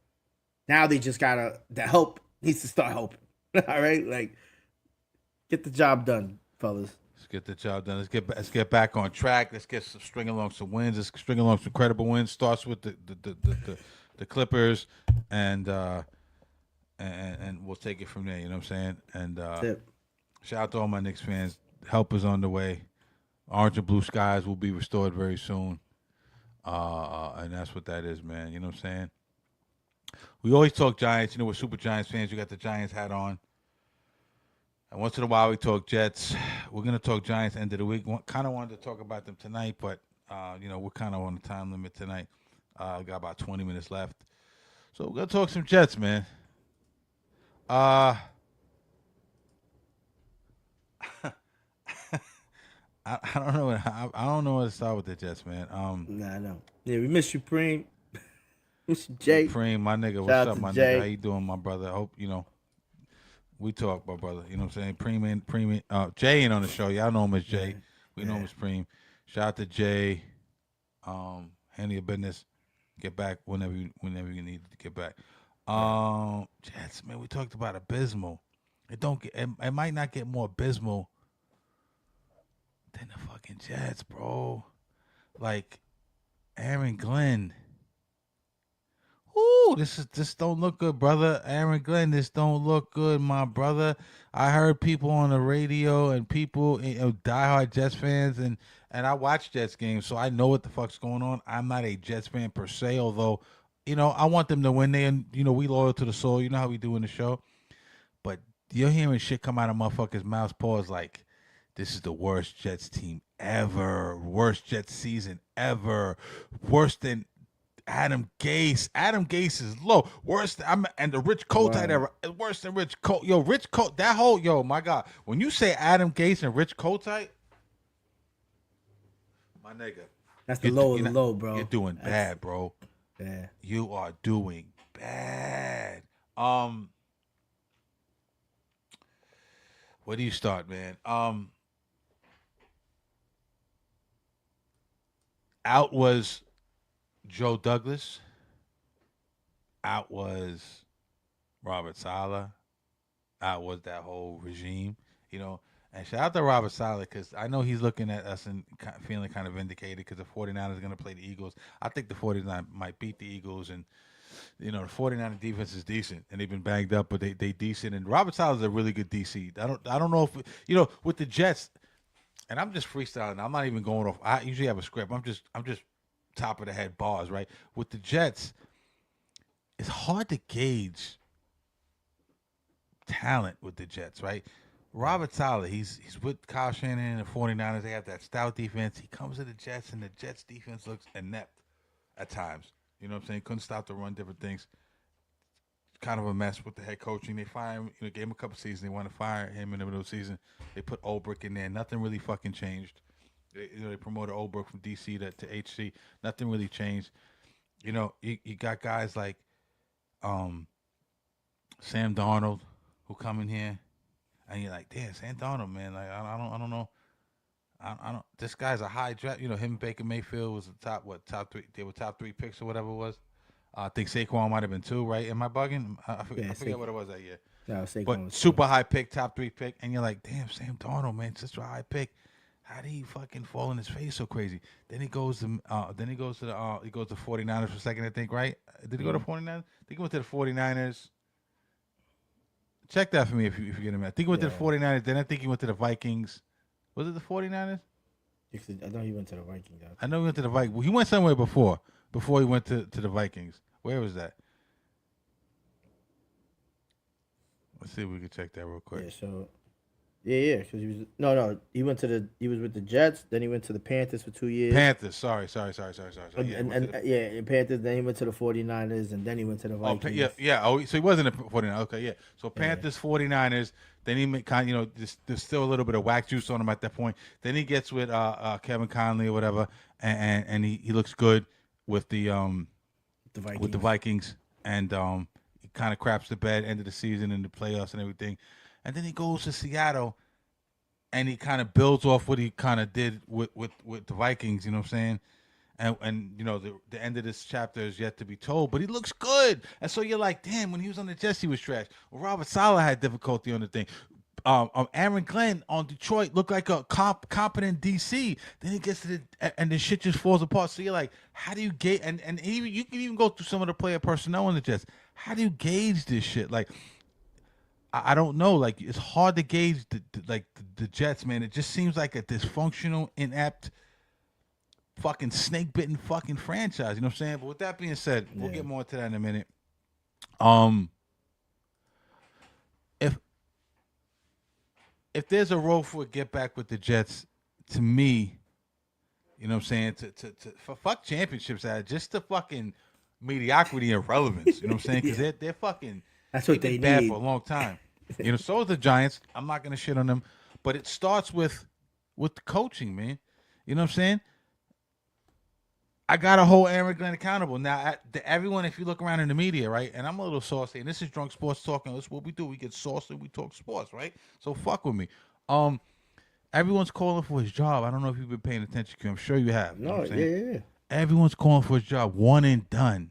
Now they just the help needs to start helping. All right? Like, get the job done, fellas. Let's get the job done. Let's get back on track. Let's get string along some wins. Let's string along some credible wins. Starts with the Clippers, and we'll take it from there. You know what I'm saying? And Shout out to all my Knicks fans. Help is on the way. Orange and blue skies will be restored very soon. And that's what that is, man. You know what I'm saying? We always talk Giants. You know, we're super Giants fans. We got the Giants hat on. And once in a while, we talk Jets. We're going to talk Giants end of the week. Kind of wanted to talk about them tonight, but, we're kind of on the time limit tonight. Got about 20 minutes left. So we're going to talk some Jets, man. I don't know. I don't know where to start with the Jets, man. Nah, I know. Yeah, we miss you, Preem. Miss you, Jay. Preem, my nigga. What's up, my nigga? How you doing, my brother? I hope, we talk, my brother. You know what I'm saying? Preem, Jay ain't on the show. Y'all know him as Jay. We know him as Preem. Shout out to Jay. Handle your business. Get back whenever you need to get back. Jets, man, we talked about abysmal. It might not get more abysmal than the fucking Jets, bro. Like Aaron Glenn. Ooh, this don't look good, brother. Aaron Glenn, this don't look good, my brother. I heard people on the radio and people, diehard Jets fans, and I watch Jets games, so I know what the fuck's going on. I'm not a Jets fan per se, although, I want them to win. We loyal to the soul. You know how we do in the show. But you're hearing shit come out of motherfuckers' mouths, pause like, this is the worst Jets team ever, worst Jets season ever, worse than Adam Gase. Adam Gase is low. Worse than and the Rich Kotite era. Worse than Rich Kotite. Yo, Rich Kotite. That whole my God. When you say Adam Gase and Rich Kotite, my nigga. That's the low of the low, bro. You're doing bad, bro. Yeah. You are doing bad. Where do you start, man? Out was Joe Douglas. Out was Robert Saleh. Out was that whole regime, And shout out to Robert Saleh because I know he's looking at us and feeling kind of vindicated because the 49ers are going to play the Eagles. I think the 49ers might beat the Eagles, and the 49ers defense is decent, and they've been banged up, but they decent. And Robert Saleh is a really good DC. I don't know if with the Jets, and I'm just freestyling. I'm not even going off. I usually have a script. I'm just top of the head bars, right? With the Jets, it's hard to gauge talent with the Jets, right? Robert Saleh, he's with Kyle Shanahan and the 49ers. They have that stout defense. He comes to the Jets, and the Jets defense looks inept at times. You know what I'm saying? Couldn't stop the run, different things. Kind of a mess with the head coaching. They fire him, gave him a couple seasons. They want to fire him in the middle of the season. They put Olbrich in there. Nothing really fucking changed. They promoted Olbrich from DC to HC. Nothing really changed. You got guys like Sam Darnold who come in here, and you're like, damn, Sam Darnold, man. Like I don't know. I don't. This guy's a high draft. Him and Baker Mayfield was the top three. They were top 3 picks or whatever it was. I think Saquon might have been 2, right? Am I bugging? I forget what it was that year. No, Saquon but was super high pick, top 3 pick, and you're like, damn, Sam Darnold, man, such a high pick. How did he fucking fall in his face so crazy? Then he goes to the 49ers for a second, I think, right? Did he go to 49ers? I think he went to the 49ers. Check that for me if you get him. I think he went to the 49ers. Then I think he went to the Vikings. Was it the 49ers? I know he went to the Vikings. I know he went to the Vikings. He went somewhere before he went to the Vikings. Where was that? Let's see if we can check that real quick. Yeah, so because he was he was with the Jets, then he went to the Panthers for 2 years. Panthers, sorry. And Panthers, then he went to the 49ers, and then he went to the Vikings. Oh, so he wasn't a 49ers. Okay, yeah. So Panthers, 49ers, then he kind of, there's still a little bit of whack juice on him at that point. Then he gets with Kevin Conley or whatever, and he looks good with the Vikings, and he kind of craps the bed end of the season in the playoffs and everything. And then he goes to Seattle, and he kind of builds off what he kind of did with the Vikings. You know what I'm saying? And the end of this chapter is yet to be told. But he looks good, and so you're like, damn. When he was on the Jets, he was trash. Well, Robert Saleh had difficulty on the thing. Aaron Glenn on Detroit looked like a competent DC. Then he gets to and the shit just falls apart. So you're like, how do you gauge? And even you can even go through some of the player personnel on the Jets. How do you gauge this shit? Like, I don't know. Like, it's hard to gauge the Jets, man. It just seems like a dysfunctional, inept, fucking snake-bitten fucking franchise. You know what I'm saying? But with that being said, we'll get more to that in a minute. If there's a role for a get back with the Jets, to me, you know what I'm saying, for fuck championships, just the fucking mediocrity and relevance. You know what I'm saying? Because they're fucking. That's what they bad need for a long time. You know, so is the Giants. I'm not gonna shit on them, but it starts with the coaching, man. You know what I'm saying? I gotta hold Aaron Glenn accountable. Now, everyone, if you look around in the media, right, and I'm a little saucy, and this is Drunk Sports Talking. That's what we do. We get saucy, we talk sports, right? So fuck with me. Everyone's calling for his job. I don't know if you've been paying attention, Q. I'm sure you have. You know what I'm saying? Yeah. Everyone's calling for his job. One and done.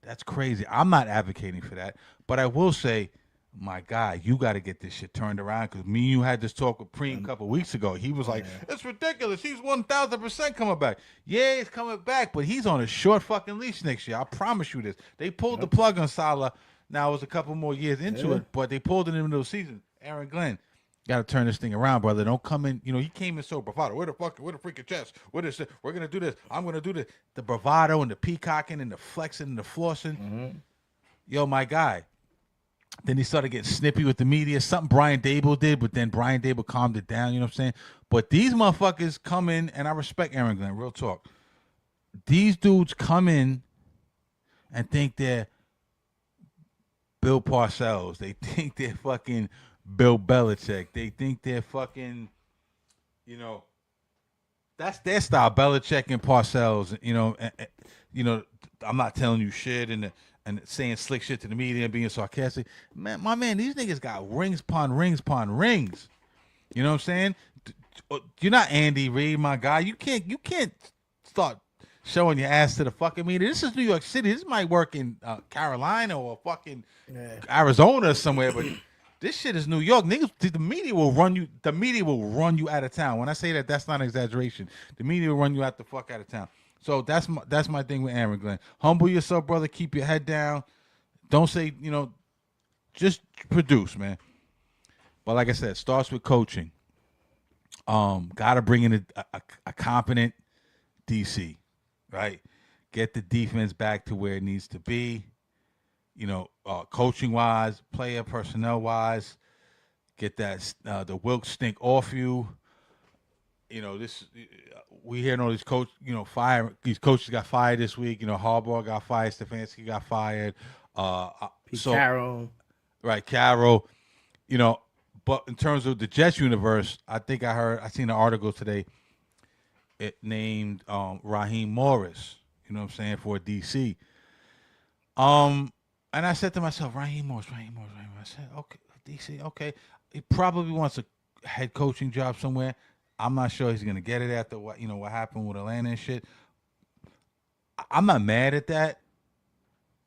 That's crazy. I'm not advocating for that, but I will say, my guy, you got to get this shit turned around, because me and you had this talk with Preem a couple of weeks ago. He was like, it's ridiculous. He's 1,000% coming back. Yeah, he's coming back, but he's on a short fucking leash next year. I promise you this. They pulled the plug on Salah. Now, it was a couple more years into it, but they pulled it in the middle of the season. Aaron Glenn, got to turn this thing around, brother. Don't come in. You know, he came in so bravado. Where the freaking Jets? We're going to do this. I'm going to do this. The bravado and the peacocking and the flexing and the flossing. Yo, my guy. Then he started getting snippy with the media. Something Brian Dable did, but then Brian Dable calmed it down. You know what I'm saying? But these motherfuckers come in, and I respect Aaron Glenn, real talk. These dudes come in and think they're Bill Parcells. They think they're fucking Bill Belichick. They think they're fucking, you know, that's their style. Belichick and Parcells. You know, I'm not telling you shit and saying slick shit to the media and being sarcastic. Man, my man, these niggas got rings upon rings upon rings. You know what I'm saying? You're not Andy Reid, my guy. You can't start showing your ass to the fucking media. This is New York City. This might work in Carolina or fucking Arizona or somewhere, but this shit is New York. Niggas, the media will run you. The media will run you out of town. When I say that, that's not an exaggeration. The media will run you out the fuck out of town. So that's my thing with Aaron Glenn. Humble yourself, brother. Keep your head down. Don't say, you know, just produce, man. But like I said, it starts with coaching. Gotta bring in a competent DC, right? Get the defense back to where it needs to be. You know, coaching wise, player personnel wise, get that the Wilkes stink off you. You know, we hearing all these these coaches got fired this week. You know, Harbaugh got fired, Stefanski got fired. Carroll. Right, Carroll. You know, but in terms of the Jets universe, I seen an article today. It named Raheem Morris. You know what I'm saying, for DC. And I said to myself, Raheem Morris. I said, okay, DC, okay. He probably wants a head coaching job somewhere. I'm not sure he's gonna get it after what happened with Atlanta and shit. I'm not mad at that.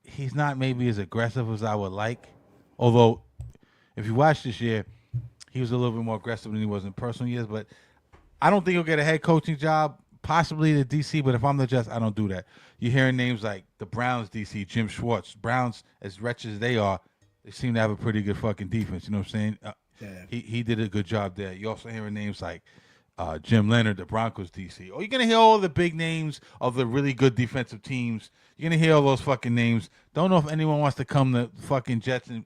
He's not maybe as aggressive as I would like. Although, if you watch this year, he was a little bit more aggressive than he was in personal years. But I don't think he'll get a head coaching job, possibly the DC. But if I'm the Jets, I don't do that. You're hearing names like the Browns DC, Jim Schwartz. Browns, as wretched as they are, they seem to have a pretty good fucking defense. You know what I'm saying? He did a good job there. You also hearing names like Jim Leonard, the Broncos DC. Or you're going to hear all the big names of the really good defensive teams. You're going to hear all those fucking names. Don't know if anyone wants to come to fucking Jets and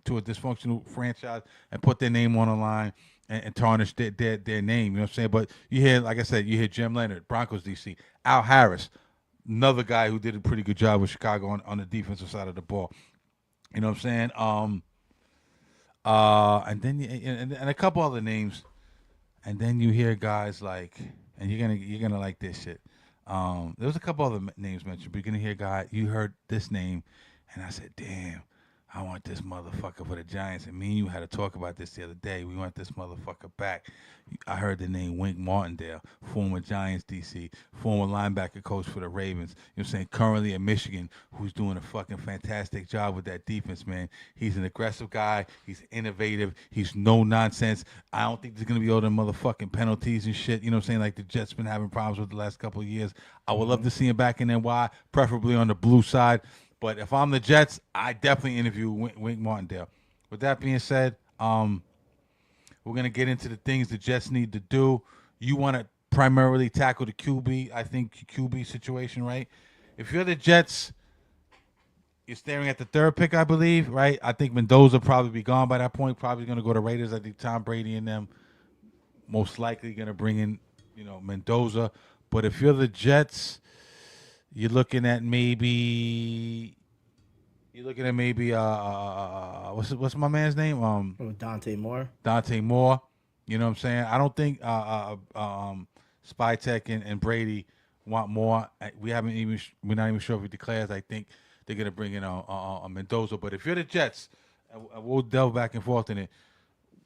to a dysfunctional franchise and put their name on the line and tarnish their name. You know what I'm saying? But you hear, like I said, you hear Jim Leonard, Broncos DC. Al Harris, another guy who did a pretty good job with Chicago on the defensive side of the ball. You know what I'm saying? And then and a couple other names. And then you hear guys like, and you're gonna like this shit. There was a couple other names mentioned, but you're gonna hear you heard this name, and I said, damn, I want this motherfucker for the Giants. And me and you had to talk about this the other day. We want this motherfucker back. I heard the name Wink Martindale, former Giants DC, former linebacker coach for the Ravens. You know what I'm saying? Currently at Michigan, who's doing a fucking fantastic job with that defense, man. He's an aggressive guy. He's innovative. He's no nonsense. I don't think there's going to be all the motherfucking penalties and shit. You know what I'm saying? Like the Jets been having problems with the last couple of years. I would love to see him back in NY, preferably on the blue side. But if I'm the Jets, I definitely interview Wink Martindale. with that being said, we're gonna get into the things the Jets need to do. You want to primarily tackle the QB, I think QB situation, right? If you're the Jets, you're staring at the third pick, I believe, right? I think Mendoza probably be gone by that point. Probably gonna go to Raiders. I think Tom Brady and them most likely gonna bring in, Mendoza. But if you're the Jets, you're looking at maybe what's my man's name? Dante Moore. Dante Moore. You know what I'm saying? I don't think Spytek and Brady want more. We're not even sure if he declares. I think they're gonna bring in a Mendoza. But if you're the Jets, and we'll delve back and forth in it.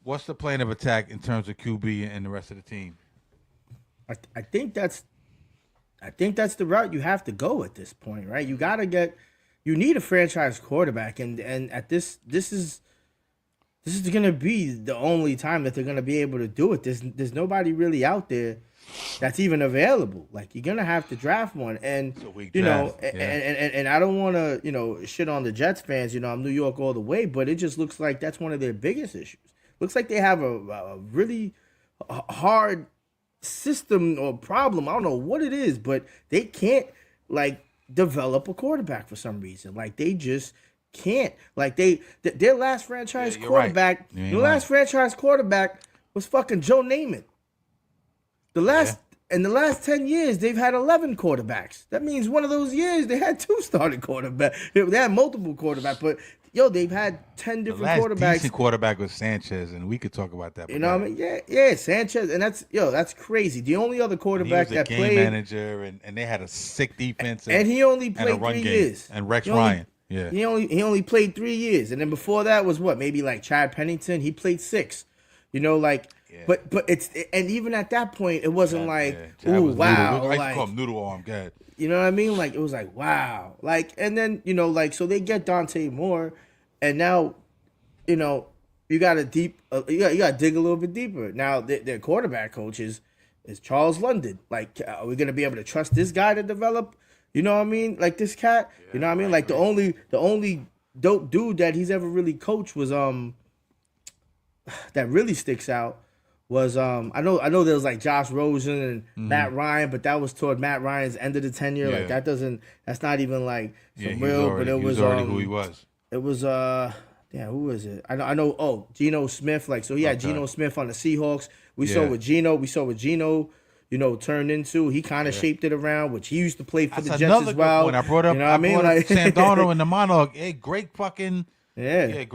What's the plan of attack in terms of QB and the rest of the team? I think that's the route you have to go at this point, right? You need a franchise quarterback, and at this is going to be the only time that they're going to be able to do it. There's nobody really out there that's even available. Like, you're going to have to draft one, and and I don't want to shit on the Jets fans. I'm New York all the way, but it just looks like that's one of their biggest issues. Looks like they have a really hard system or problem. I don't know what it is, but they can't develop a quarterback for some reason. Like, they just can't. Like, their last franchise quarterback, franchise quarterback was fucking Joe Namath. In the last 10 years, they've had 11 quarterbacks. That means one of those years they had 2 starting quarterbacks. They had multiple quarterbacks, but they've had 10 different quarterbacks. The decent quarterback was Sanchez, and we could talk about that. You know what I mean? Yeah, Sanchez, and that's crazy. The only other quarterback that played, game manager, and they had a sick defense, and he only played 3 years. And Rex Ryan, he only played 3 years, and then before that was maybe Chad Pennington. He played 6. But it's, and even at that point, it wasn't ooh, wow. I used to call him Noodle Arm, God. You know what I mean? It was wow. And then, so they get Dante Moore, and now, you got to you got to dig a little bit deeper. Now, their quarterback coach is Charles London. Are we going to be able to trust this guy to develop? You know what I mean? This cat, you know what I mean? The only dope dude that he's ever really coached was, that really sticks out was I know there was Josh Rosen and Matt Ryan, but that was toward Matt Ryan's end of the tenure. Yeah. That's not even real. But it was already who he was. It was who is it? I know Geno Smith. He had Geno Smith on the Seahawks. We saw what Geno turned into. He kind of shaped it around, which he used to play for the Jets as well. When I brought up, Sam Darnold in the monologue. Hey, great fucking great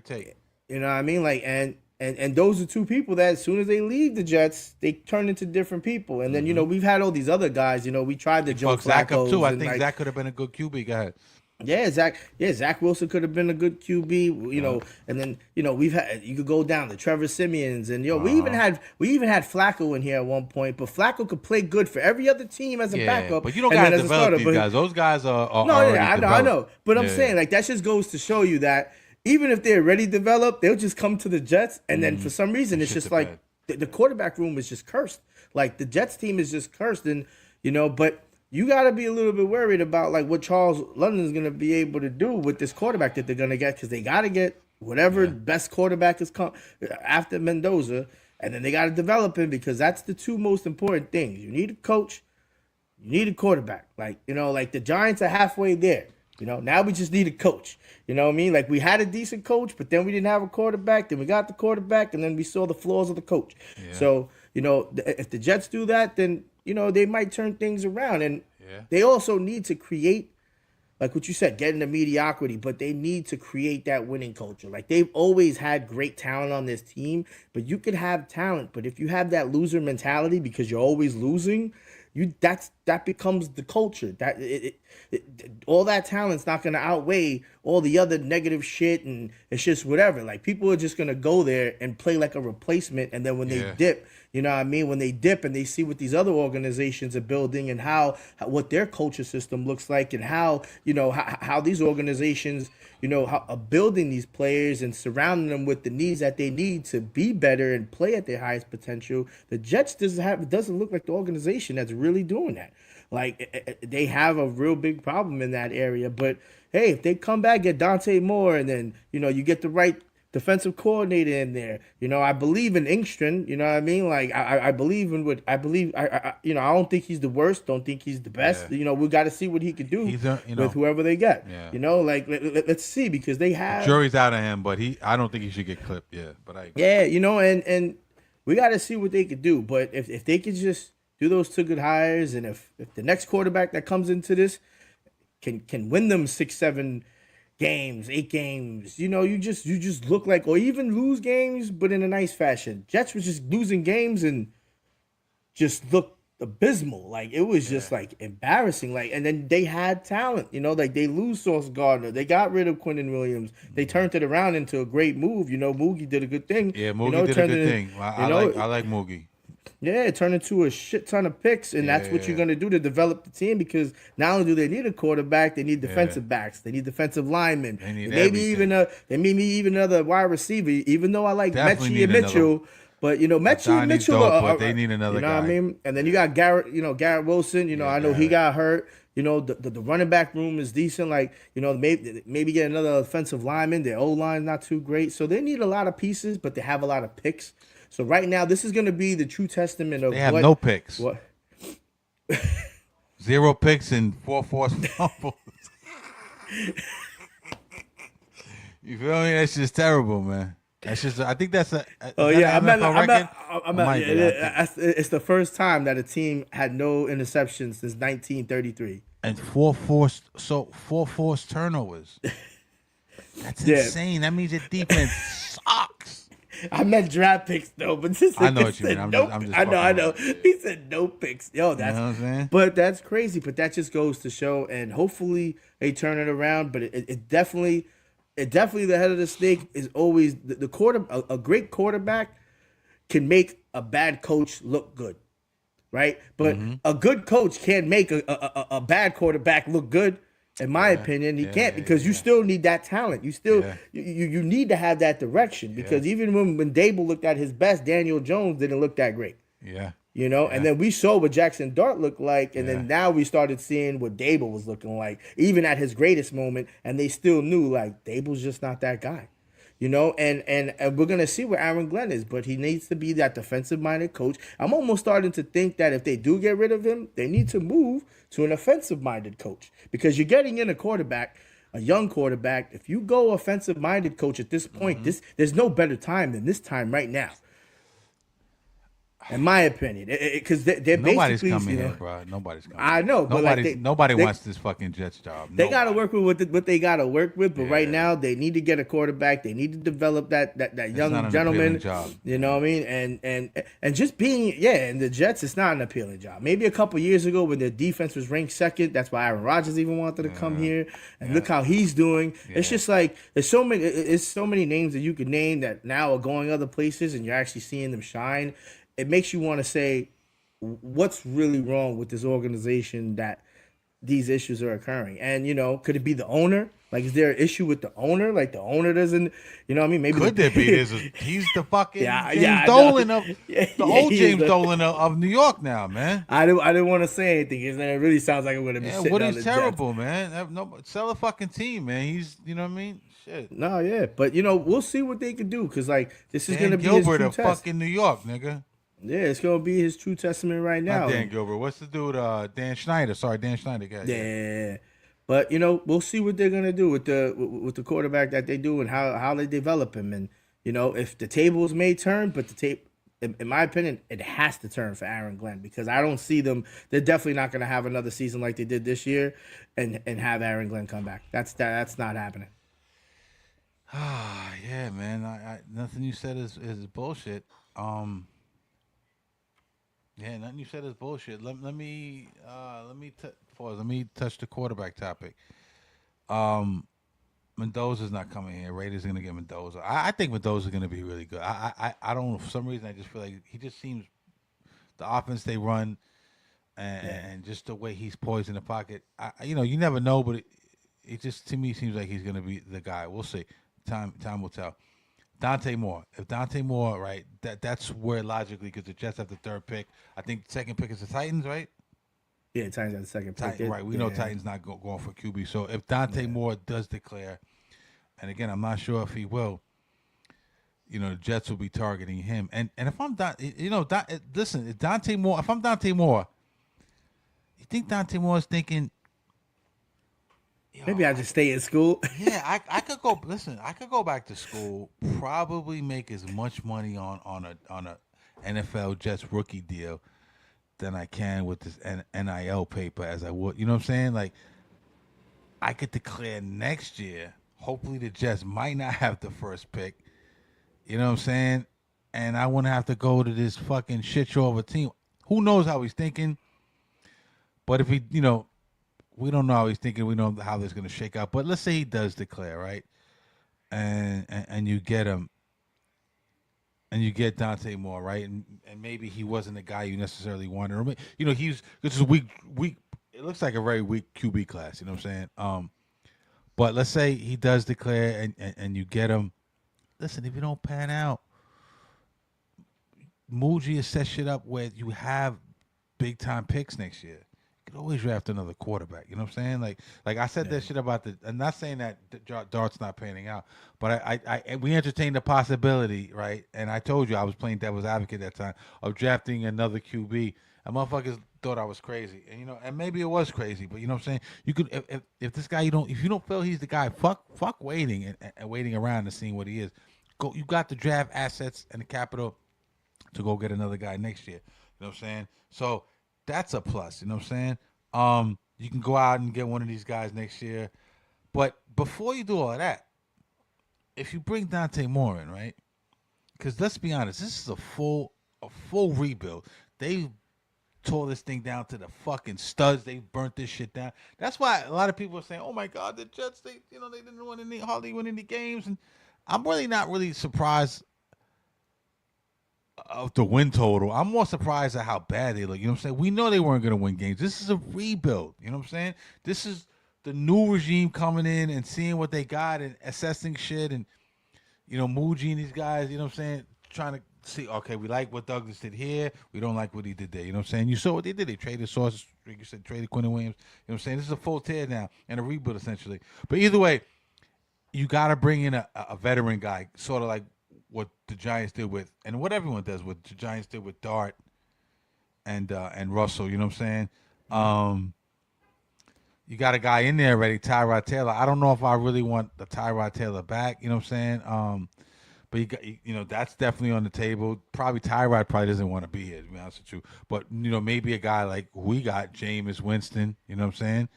take. You know what I mean? And those are 2 people that as soon as they leave the Jets, they turn into different people. And then, we've had all these other guys, we tried to Joe Zach up too. I think Zach Zach could have been a good QB. Go ahead. Yeah, Zach Wilson could have been a good QB, and then, we've had, you could go down to Trevor Simeons, and we even had Flacco in here at one point, but Flacco could play good for every other team as a backup. But you don't got to develop these guys. Those guys are I know. But I'm saying, that just goes to show you that even if they're already developed, they'll just come to the Jets, and then for some reason, it's just the quarterback room is just cursed. The Jets team is just cursed, and, but you got to be a little bit worried about what Charles London is going to be able to do with this quarterback that they're going to get, because they got to get whatever best quarterback is come after Mendoza, and then they got to develop him, because that's the 2 most important things. You need a coach, you need a quarterback. The Giants are halfway there. Now we just need a coach. You know what I mean? We had a decent coach, but then we didn't have a quarterback. Then we got the quarterback, and then we saw the flaws of the coach. Yeah. So, if the Jets do that, then, they might turn things around. And they also need to create, what you said, get into mediocrity, but they need to create that winning culture. They've always had great talent on this team, but you could have talent. But if you have that loser mentality because you're always losing, that becomes the culture. All that talent's not going to outweigh all the other negative shit, and it's just whatever. People are just going to go there and play like a replacement, and then when they dip, you know what I mean? When they dip and they see what these other organizations are building and what their culture system looks like, and how these organizations, are building these players and surrounding them with the needs that they need to be better and play at their highest potential. The Jets doesn't look like the organization that's really doing that. Like they have a real big problem in that area. But hey, if they come back, get Dante Moore, and then you get the right defensive coordinator in there. I believe in Inkstrom. You know what I mean? Like I believe in what I believe. I don't think he's the worst. Don't think he's the best. Yeah. We got to see what he could do with whoever they get. Yeah. Like let's see, because they have the jury's out of him, but I don't think he should get clipped. Yeah, but and we got to see what they could do. But if they could just do those two good hires, and if the next quarterback that comes into this can win them 6-7 games, 8 games, you just look like, or even lose games, but in a nice fashion. Jets was just losing games and just looked abysmal. Like it was just like embarrassing. Like, and then they had talent, like they lose Sauce Gardner, they got rid of Quinnen Williams, they turned it around into a great move. Moogie did a good thing. Yeah, Moogie did a good thing. I like Moogie. Yeah, it turned into a shit ton of picks, and that's what you're going to do to develop the team, because not only do they need a quarterback, they need defensive backs, they need defensive linemen, maybe even another wide receiver, even though I like Mechie and Mitchell. But Mechie and Mitchell but they need another guy. What I mean? And then you got Garrett Wilson, I know he got hurt. The running back room is decent. Like, maybe get another offensive lineman. Their O-line not too great. So they need a lot of pieces, but they have a lot of picks. So right now, this is going to be the true testament of they have no picks. What? 0 picks and 4 forced fumbles. You feel me? That's just terrible, man. That's just. I think that's a. It's the first time that a team had no interceptions since 1933. And 4 forced turnovers. That's insane. That means your defense sucks. I meant draft picks though, but I know what you mean. I'm just I know. He said no picks. Yo, that's. You know what I'm saying? But that's crazy. But that just goes to show, and hopefully they turn it around. But it definitely the head of the snake is always the quarter. A great quarterback can make a bad coach look good, right? But a good coach can't make a bad quarterback look good. In my opinion, he can't, because you still need that talent. You still you need to have that direction, because even when Dable looked at his best, Daniel Jones didn't look that great. Yeah. And then we saw what Jackson Dart looked like, and then now we started seeing what Dable was looking like, even at his greatest moment, and they still knew, like, Dable's just not that guy. And we're going to see where Aaron Glenn is, but he needs to be that defensive-minded coach. I'm almost starting to think that if they do get rid of him, they need to move to an offensive-minded coach, because you're getting in a quarterback, a young quarterback. If you go offensive-minded coach at this point, there's no better time than this time right now. In my opinion, because they're nobody's basically, coming here, bro. Nobody's coming. I know, but nobody wants this fucking Jets job. They got to work with what they got to work with. But right now, they need to get a quarterback. They need to develop that young gentleman. Job. You know what I mean? And just being in the Jets, it's not an appealing job. Maybe a couple years ago when their defense was ranked second, that's why Aaron Rodgers even wanted to come here. And look how he's doing. It's just like there's so many names that you could name that now are going other places, and you're actually seeing them shine. It makes you want to say, what's really wrong with this organization that these issues are occurring? And, could it be the owner? Like, is there an issue with the owner? Like, the owner doesn't, what I mean? Maybe could there be? He's the fucking James Dolan of the old James Dolan of New York now, man. I didn't want to say anything, because then it really sounds like I'm going to be sitting what on he's the terrible, Jets. man. Sell a fucking team, man. He's, you know what I mean? Shit. No, yeah, but we'll see what they can do, because this is going to be Gilbert his true of test. fucking New York, nigga. Yeah, it's gonna be his true testament right now. Not Dan Gilbert. What's the dude? Dan Schneider. Sorry, Dan Schneider. Guy. Yeah. But we'll see what they're gonna do with the quarterback that they do, and how they develop him. And if the tables may turn, but in my opinion, it has to turn for Aaron Glenn, because I don't see them. They're definitely not gonna have another season like they did this year, and have Aaron Glenn come back. That's not happening. Ah, yeah, man. I nothing you said is bullshit. Yeah, nothing you said is bullshit. Let me pause. Let me touch the quarterback topic. Mendoza's not coming here. Raiders are gonna get Mendoza. I think Mendoza's gonna be really good. I don't know, for some reason I just feel like he just seems, the offense they run and just the way he's poised in the pocket. You never know, but it just, to me, seems like he's gonna be the guy. We'll see. Time will tell. Dante Moore. If Dante Moore, right, that's where logically, because the Jets have the third pick. I think the second pick is the Titans, right? Yeah, Titans got the second pick. Right. We know Titans not going for QB. So if Dante Moore does declare, and again, I'm not sure if he will, the Jets will be targeting him. And if I'm listen, if I'm Dante Moore, you think Dante Moore is thinking, maybe I just stay in school. Yeah, I could go. Listen, I could go back to school, probably make as much money on a NFL Jets rookie deal than I can with this NIL paper as I would. You know what I'm saying? Like, I could declare next year. Hopefully, the Jets might not have the first pick. You know what I'm saying? And I wouldn't have to go to this fucking shit show of a team. Who knows how he's thinking? But if he, we don't know how he's thinking. We know how this is going to shake out. But let's say he does declare, right? And you get him. And you get Dante Moore, right? And maybe he wasn't the guy you necessarily wanted. Or, this is weak. It looks like a very weak QB class. You know what I'm saying? But let's say he does declare, and you get him. Listen, if you don't pan out, Muji has set shit up where you have big time picks next year. You can always draft another quarterback. You know what I'm saying? Like I said that shit about I'm not saying that Dart's not panning out, but we entertained the possibility, right? And I told you I was playing devil's advocate that time of drafting another QB. And motherfuckers thought I was crazy, and and maybe it was crazy, but you know what I'm saying. You could if this guy if you don't feel he's the guy, fuck waiting and waiting around and seeing what he is. Go, you got the draft assets and the capital to go get another guy next year. You know what I'm saying? So that's a plus. You know what I'm saying? You can go out and get one of these guys next year, but before you do all of that, if you bring Dante Moore in, right? Because let's be honest, this is a full rebuild. They tore this thing down to the fucking studs. They burnt this shit down. That's why a lot of people are saying, "Oh my God, the Jets! They didn't hardly win any games." And I'm really not surprised of the win total. I'm more surprised at how bad they look. You know what I'm saying? We know they weren't going to win games. This is a rebuild. You know what I'm saying? This is the new regime coming in and seeing what they got and assessing shit and Muji and these guys. You know what I'm saying? Trying to see, okay, we like what Douglas did here. We don't like what he did there. You know what I'm saying? You saw what they did. They traded Sauce, like you said, traded Quinn Williams. You know what I'm saying? This is a full tear now and a rebuild essentially. But either way, you got to bring in a veteran guy, sort of like what the Giants did with, and what everyone does, what the Giants did with Dart and Russell. You know what I'm saying? You got a guy in there already, Tyrod Taylor. I don't know if I really want the Tyrod Taylor back. You know what I'm saying? But you got, that's definitely on the table. Probably Tyrod doesn't want to be here, to be honest with you. But maybe a guy like we got, Jameis Winston. You know what I'm saying?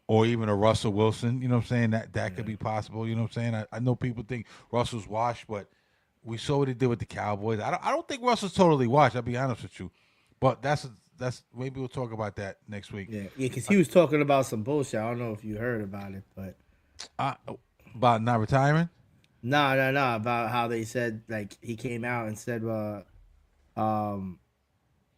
Or even a Russell Wilson. You know what I'm saying? That could be possible. You know what I'm saying? I know people think Russell's washed, but we saw what he did with the Cowboys. I don't think Russell's totally washed. I'll be honest with you. But that's maybe we'll talk about that next week. Yeah, because he was talking about some bullshit. I don't know if you heard about it, but about not retiring. No. About how they said, like, he came out and said,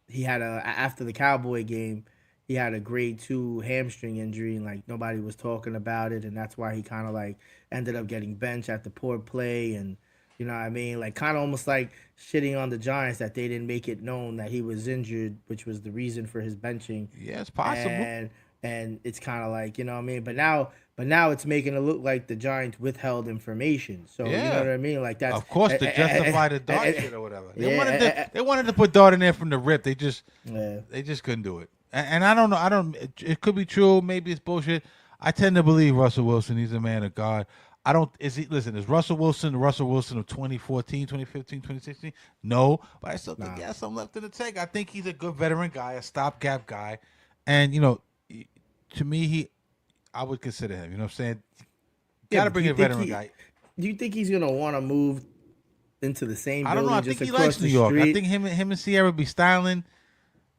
he had after the Cowboy game, he had a grade 2 hamstring injury, and like nobody was talking about it, and that's why he kind of like ended up getting benched at the poor play, and you know what I mean, like kind of almost like shitting on the Giants that they didn't make it known that he was injured, which was the reason for his benching. Yeah, it's possible. And it's kind of like, you know what I mean, but now it's making it look like the Giants withheld information. So you know what I mean, like that's of course to justify the Dart shit or whatever. They wanted to put Dart in there from the rip. They just couldn't do it. And I don't know. It could be true. Maybe it's bullshit. I tend to believe Russell Wilson. He's a man of God. Is Russell Wilson the Russell Wilson of 2014, 2015, 2016? No, but I still think he has some left in the tank. I think he's a good veteran guy, a stopgap guy. And, to me, I would consider him. You know what I'm saying? Got to bring a veteran guy. Do you think he's going to want to move into the same building? I don't know. I think he likes New York. I think him and Sierra be styling.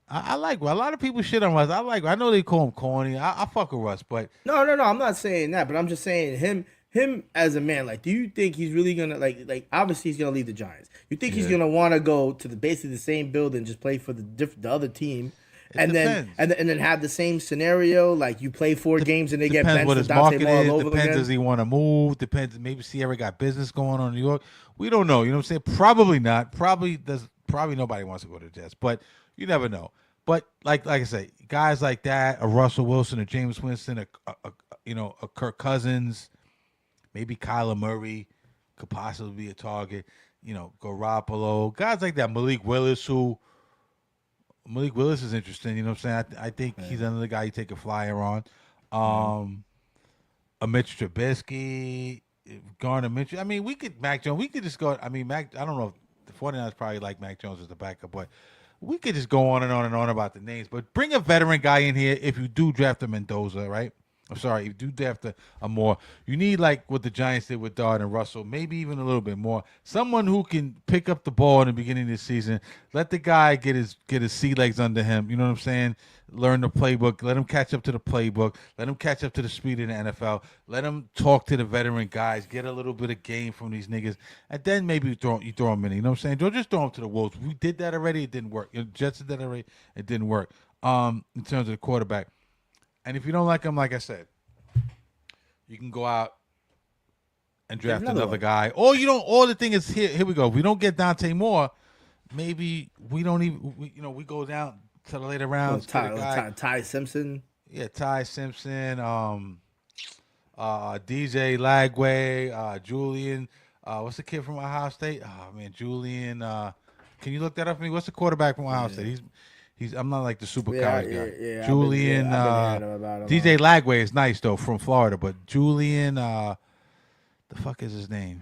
I like Russ. A lot of people shit on Russ. I know they call him corny. I fuck with Russ, but no. I'm not saying that, but I'm just saying him as a man. Like, do you think he's really gonna like? Obviously, he's gonna leave the Giants. You think he's gonna want to go to basically the same building, just play for the other team, and then have the same scenario? Like, you play 4 games and they get benched. What his market is. Depends. Does he want to move? Depends. Maybe Sierra got business going on in New York. We don't know. You know what I'm saying? Probably not. Probably nobody wants to go to the Jets, but you never know. But like I say, guys like that, a Russell Wilson, a James Winston, a Kirk Cousins, maybe Kyler Murray could possibly be a target. Garoppolo, guys like that. Malik Willis is interesting. You know what I'm saying? I think he's another guy you take a flyer on. A Mitch Trubisky, Gardner Minshew. I mean, Mac Jones. We could just go. I mean, Mac. I don't know if the 49ers probably like Mac Jones as the backup, but we could just go on and on and on about the names. But bring a veteran guy in here if you do draft a Mendoza, right? I'm sorry, if you do draft a more, you need like what the Giants did with Dart and Russell, maybe even a little bit more. Someone who can pick up the ball in the beginning of the season, let the guy get his sea legs under him. You know what I'm saying? Learn the playbook, let him catch up to the playbook, let him catch up to the speed in the NFL, let him talk to the veteran guys, get a little bit of game from these niggas, and then maybe you throw him in. You know what I'm saying? Don't just throw him to the wolves. We did that already, it didn't work. Jets did that already, it didn't work. In terms of the quarterback. And if you don't like him, like I said, you can go out and draft another guy. Or you don't. Or the thing is, here we go. If we don't get Dante Moore, maybe we don't even. We go down to the later rounds. Ty Simpson. Yeah, Ty Simpson. DJ Lagway. Julian. What's the kid from Ohio State? Oh man, Julian. Can you look that up for me? What's the quarterback from Ohio State? I'm not like the super college guy. Yeah, Julian, DJ Lagway is nice though from Florida, but Julian, the fuck is his name?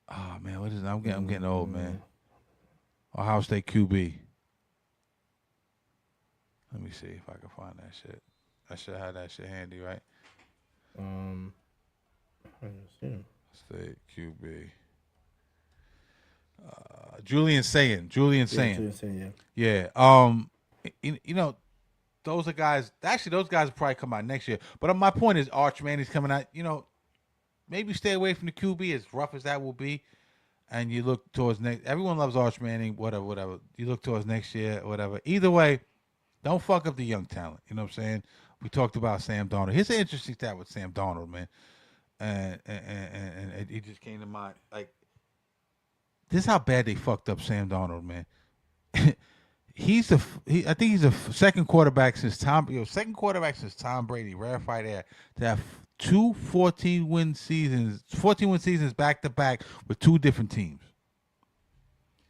Oh man, what is it? I'm getting old, man. Ohio State QB. Let me see if I can find that shit. I should have that shit handy, right? State QB. Julian Sayin. Yeah. Those are guys. Actually, those guys will probably come out next year. But my point is, Arch Manning's coming out. Maybe stay away from the QB, as rough as that will be, and you look towards next. Everyone loves Arch Manning. Whatever. You look towards next year, whatever. Either way, don't fuck up the young talent. You know what I'm saying? We talked about Sam Darnold. Here's an interesting stat with Sam Darnold, man, and it just came to mind. Like, this is how bad they fucked up Sam Darnold, man. I think he's the second quarterback since Tom Brady, rarefied air, to have 14-win seasons back to back with two different teams.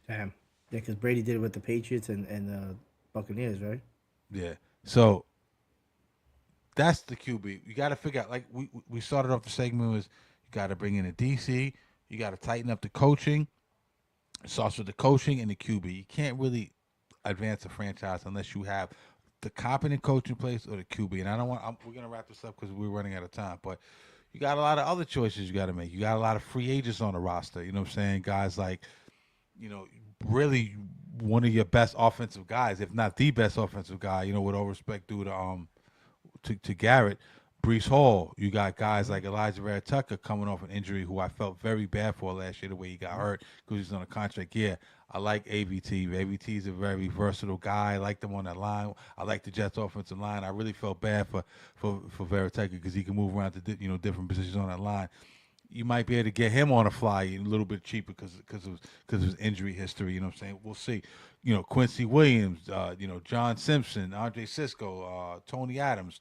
Damn. Yeah, because Brady did it with the Patriots and Buccaneers, right? Yeah. So that's the QB. You got to figure out, like we started off the segment was, you got to bring in a DC. You got to tighten up the coaching. It starts with the coaching and the QB. You can't really advance a franchise unless you have the competent coach in place or the QB. And we're going to wrap this up because we're running out of time. But you got a lot of other choices you got to make. You got a lot of free agents on the roster. You know what I'm saying? Guys like, really one of your best offensive guys, if not the best offensive guy, with all respect due to Garrett, Breece Hall. You got guys like Elijah Vera Tucker coming off an injury who I felt very bad for last year, the way he got hurt because he's on a contract. Yeah, I like AVT. AVT is a very versatile guy. I like them on that line. I like the Jets offensive line. I really felt bad for Vera Tucker because he can move around to different positions on that line. You might be able to get him on a fly a little bit cheaper because of his injury history. You know what I'm saying? We'll see. Quincy Williams, John Simpson, Andre Sisco, Tony Adams.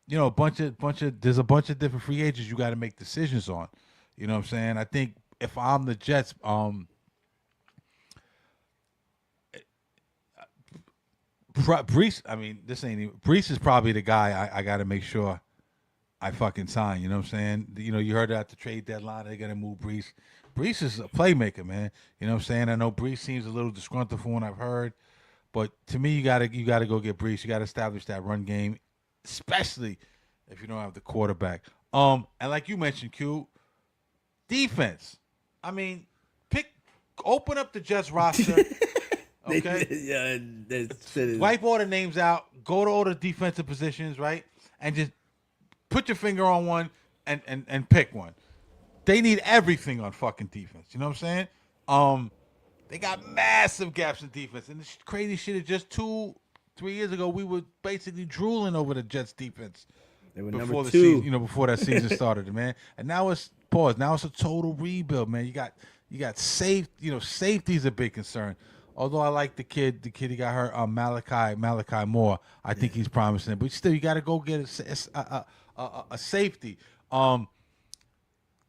There's a bunch of different free agents you got to make decisions on. You know what I'm saying? I think if I'm the Jets, Breece. I mean, Breece is probably the guy I got to make sure I fucking sign. You know what I'm saying? You heard at the trade deadline they're gonna move Breece. Breece is a playmaker, man. You know what I'm saying? I know Breece seems a little disgruntled from what I've heard, but to me, you gotta go get Breece. You gotta establish that run game, especially if you don't have the quarterback. And like you mentioned, Q, defense. I mean, open up the Jets roster. Okay. Wipe all the names out. Go to all the defensive positions, right? And just put your finger on one and pick one. They need everything on fucking defense. You know what I'm saying? They got massive gaps in defense. And this crazy shit is just 2-3 years ago, we were basically drooling over the Jets defense. They were before number the 2. season, before that season started, man. And now it's pause. Now it's a total rebuild, man. You got safety. Safety's a big concern. Although I like the kid he got hurt, Malachi Moore. I think he's promising, but still, you got to go get a safety.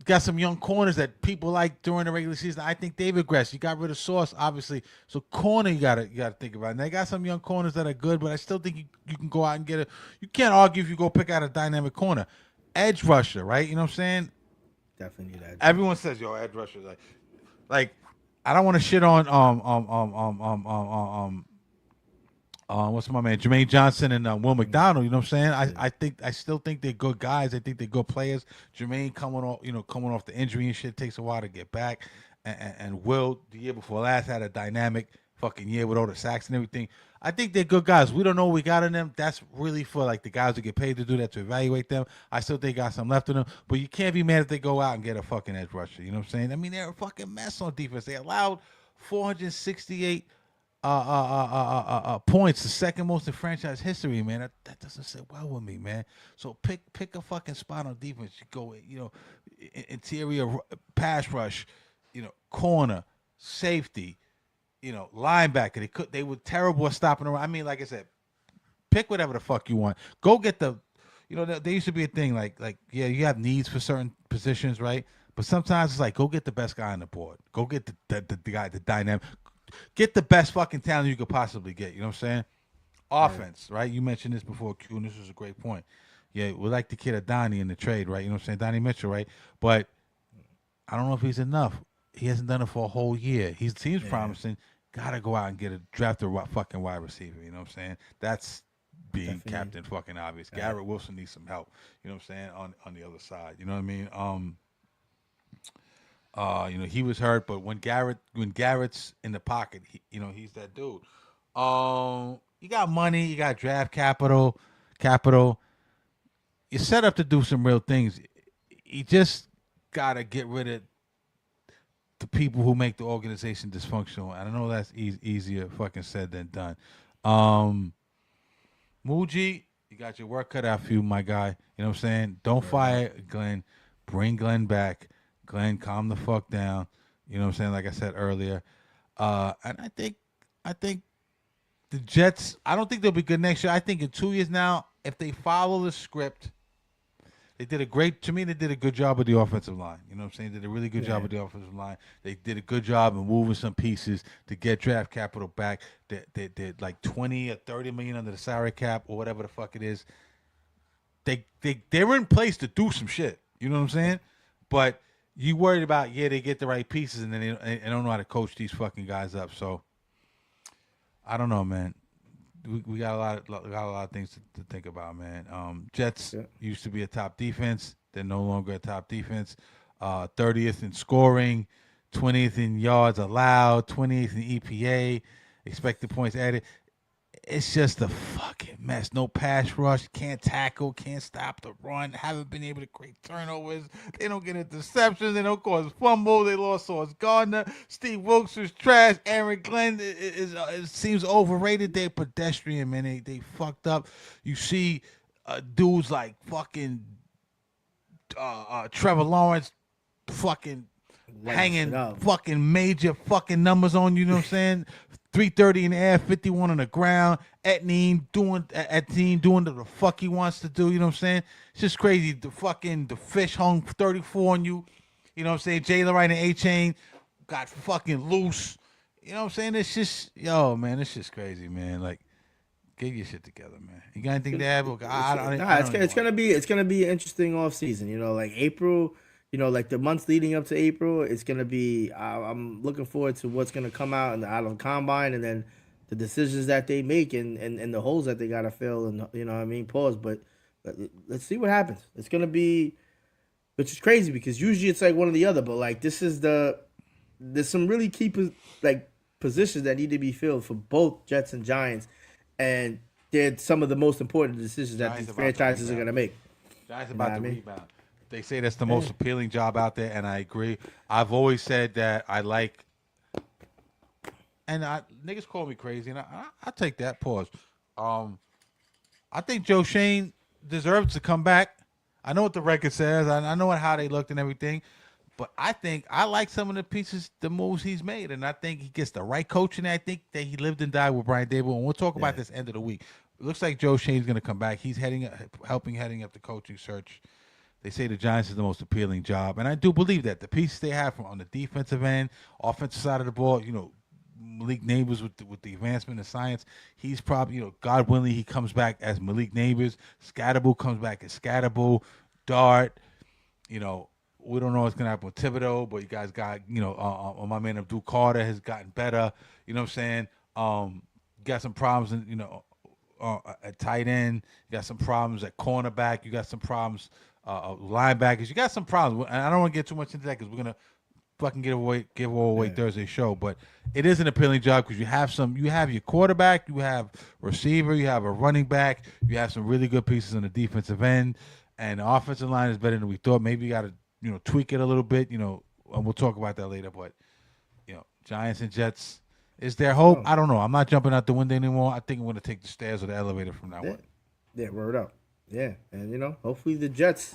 Got some young corners that people like during the regular season. I think they've regressed. You got rid of Sauce, obviously. So corner, you gotta think about. And they got some young corners that are good, but I still think you can go out and get a. You can't argue if you go pick out a dynamic corner, edge rusher, right? You know what I'm saying? Definitely need that. Everyone says, "Yo, edge rusher." Like I don't want to shit on what's my man, Jermaine Johnson and Will McDonald. You know what I'm saying? I still think they're good guys. I think they're good players. Jermaine coming off the injury and shit takes a while to get back. And Will, the year before last, had a dynamic fucking year with all the sacks and everything. I think they're good guys. We don't know what we got in them. That's really for like the guys who get paid to do that, to evaluate them. I still think got some left in them. But you can't be mad if they go out and get a fucking edge rusher. You know what I'm saying? I mean, they're a fucking mess on defense. They allowed 468 points, the second most in franchise history, man. That doesn't sit well with me, man. So pick a fucking spot on defense. You go, interior pass rush, corner, safety, linebacker. They were terrible at stopping around. I mean, like I said, pick whatever the fuck you want. Go get the, there used to be a thing like you have needs for certain positions, right? But sometimes it's like go get the best guy on the board. Go get the guy, the dynamic. Get the best fucking talent you could possibly get. You know what I'm saying? Offense, right? You mentioned this before, Q, and this was a great point. Yeah, we like the kid of Donnie in the trade, right? You know what I'm saying? Donnie Mitchell, right? But I don't know if he's enough. He hasn't done it for a whole year. He seems promising. Got to go out and draft a fucking wide receiver. You know what I'm saying? That's being captain fucking obvious. Yeah. Garrett Wilson needs some help. You know what I'm saying? On the other side. You know what I mean? He was hurt, but when Garrett's in the pocket, he's that dude. You got money, you got draft capital. You're set up to do some real things. You just gotta get rid of the people who make the organization dysfunctional. And I know that's easier fucking said than done. Muji, you got your work cut out for you, my guy. You know what I'm saying? Don't fire Glenn. Bring Glenn back. Glenn, calm the fuck down. You know what I'm saying? Like I said earlier. And I think the Jets, I don't think they'll be good next year. I think in 2 years now, if they follow the script, they did a good job with the offensive line. You know what I'm saying? They did a really good job with the offensive line. They did a good job in moving some pieces to get draft capital back. They're like 20 or 30 million under the salary cap or whatever the fuck it is. They're in place to do some shit. You know what I'm saying? But you worried about, they get the right pieces, and then they don't know how to coach these fucking guys up. So, I don't know, man. We got a lot of things to think about, man. Jets used to be a top defense. They're no longer a top defense. 30th in scoring, 20th in yards allowed, 20th in EPA, expected points added. It's just a fucking mess. No pass rush, can't tackle, can't stop the run, haven't been able to create turnovers. They don't get interceptions, they don't cause fumble. They lost Sauce Gardner. Steve Wilkes is trash. Aaron Glenn it seems overrated. They're pedestrian, man. They fucked up. You see dudes like fucking Trevor Lawrence fucking hanging fucking major fucking numbers on you, know what I'm saying? 330 in the air, 51 on the ground. Etienne doing the fuck he wants to do. You know what I'm saying? It's just crazy. The fish hung 34 on you. You know what I'm saying? Jalen Wright and A-Chain got fucking loose. You know what I'm saying? It's just, man, it's just crazy, man. Like, get your shit together, man. You got anything to add? It's gonna be an interesting offseason. Like April. Like the months leading up to April, it's gonna be. I'm looking forward to what's gonna come out out of the combine, and then the decisions that they make, and the holes that they gotta fill, and what I mean. Pause, but let's see what happens. It's gonna be, which is crazy because usually it's like one or the other, but like there's some really key positions that need to be filled for both Jets and Giants, and they're some of the most important decisions that these franchises are gonna make. Giants about to rebound. They say that's the most appealing job out there, and I agree. I've always said that I like, and niggas call me crazy, and I take that. Pause. I think Joe Shane deserves to come back. I know what the record says. I know how they looked and everything. But I like some of the moves he's made, and I think he gets the right coaching. I think that he lived and died with Brian Daboll, and we'll talk about this end of the week. It looks like Joe Shane's going to come back. He's heading up the coaching search. They say the Giants is the most appealing job, and I do believe that. The pieces they have from on the defensive end, offensive side of the ball, Malik Neighbors with the advancement in science, he's probably, God willing, he comes back as Malik Neighbors. Scatterbull comes back as Scatterbull. Dart, we don't know what's going to happen with Thibodeau, but you guys got, my man Abdul Carter has gotten better. You know what I'm saying? You got some problems, at tight end. You got some problems at cornerback. You got some problems linebackers. You got some problems. And I don't want to get too much into that because we're going to fucking give away Thursday show. But it is an appealing job because you have your quarterback, you have receiver, you have a running back, you have some really good pieces on the defensive end, and the offensive line is better than we thought. Maybe you got to tweak it a little bit, and we'll talk about that later. But Giants and Jets, is there hope? I don't know. I'm not jumping out the window anymore. I think I'm going to take the stairs or the elevator from now on. Yeah, word up. Yeah, and hopefully the Jets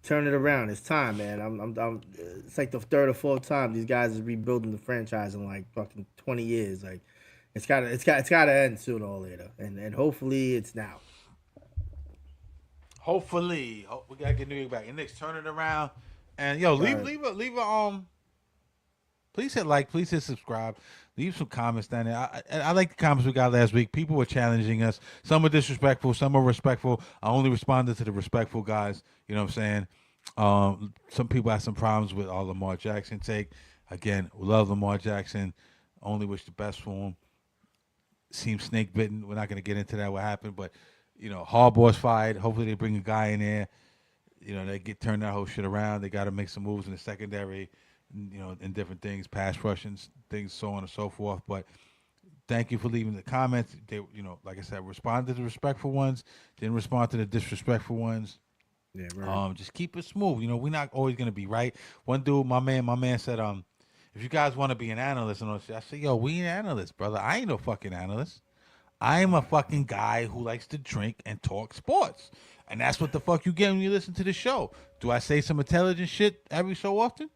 turn it around. It's time, man. I'm it's like the third or fourth time these guys are rebuilding the franchise in like fucking 20 years. Like it's gotta end sooner or later, and hopefully it's now. Hopefully, we gotta get New York back. And Knicks, turn it around, and leave a please hit like, please hit subscribe, leave some comments down there. I like the comments we got last week. People were challenging us. Some were disrespectful, some were respectful. I only responded to the respectful guys. You know what I'm saying? Some people had some problems with our Lamar Jackson take. Again, we love Lamar Jackson. Only wish the best for him. Seems snake bitten. We're not going to get into that, what happened, but Harbaugh's fired. Hopefully they bring a guy in there. They turn that whole shit around. They got to make some moves in the secondary, in different things, pass rushings, things, so on and so forth. But thank you for leaving the comments. They, like I said, respond to the respectful ones, didn't respond to the disrespectful ones. Yeah, right. Just keep it smooth. We're not always going to be right. One dude, my man said, if you guys want to be an analyst and all that, I said, yo, we ain't analysts, brother. I ain't no fucking analyst. I am a fucking guy who likes to drink and talk sports. And that's what the fuck you get when you listen to the show. Do I say some intelligent shit every so often?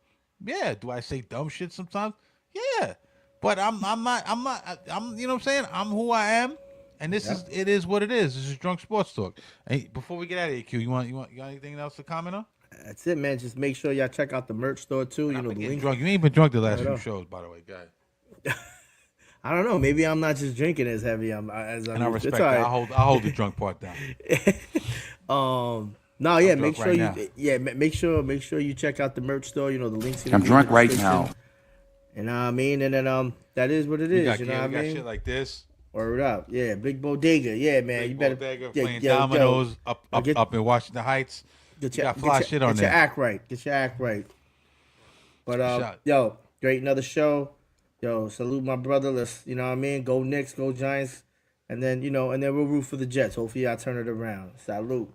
Yeah. Do I say dumb shit sometimes? Yeah. But I'm not, you know what I'm saying? I'm who I am. And it is what it is. This is Drunk Sports Talk. Hey, before we get out of here, Q, you got anything else to comment on? That's it, man. Just make sure y'all check out the merch store too. The link. Drunk. You ain't been drunk the last few shows, by the way, guy. I don't know. Maybe I'm not just drinking as heavy as I'm. And I respect that. Right. I'll hold the drunk part down. No, yeah. Make sure make sure you check out the merch store. The links. I'm drunk right now. And I mean, and then that is what it is. What I mean? Got shit like this. Word up, yeah, big bodega, yeah, man. Big you better bodega, playing dominoes up in Washington Heights. Get your shit on there. Get your act right. But yo, great another show. Yo, salute my brother. Let's, you know what I mean? Go Knicks, go Giants, and then and then we'll root for the Jets. Hopefully, y'all turn it around. Salute.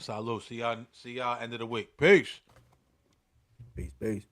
See y'all end of the week. Peace. Peace.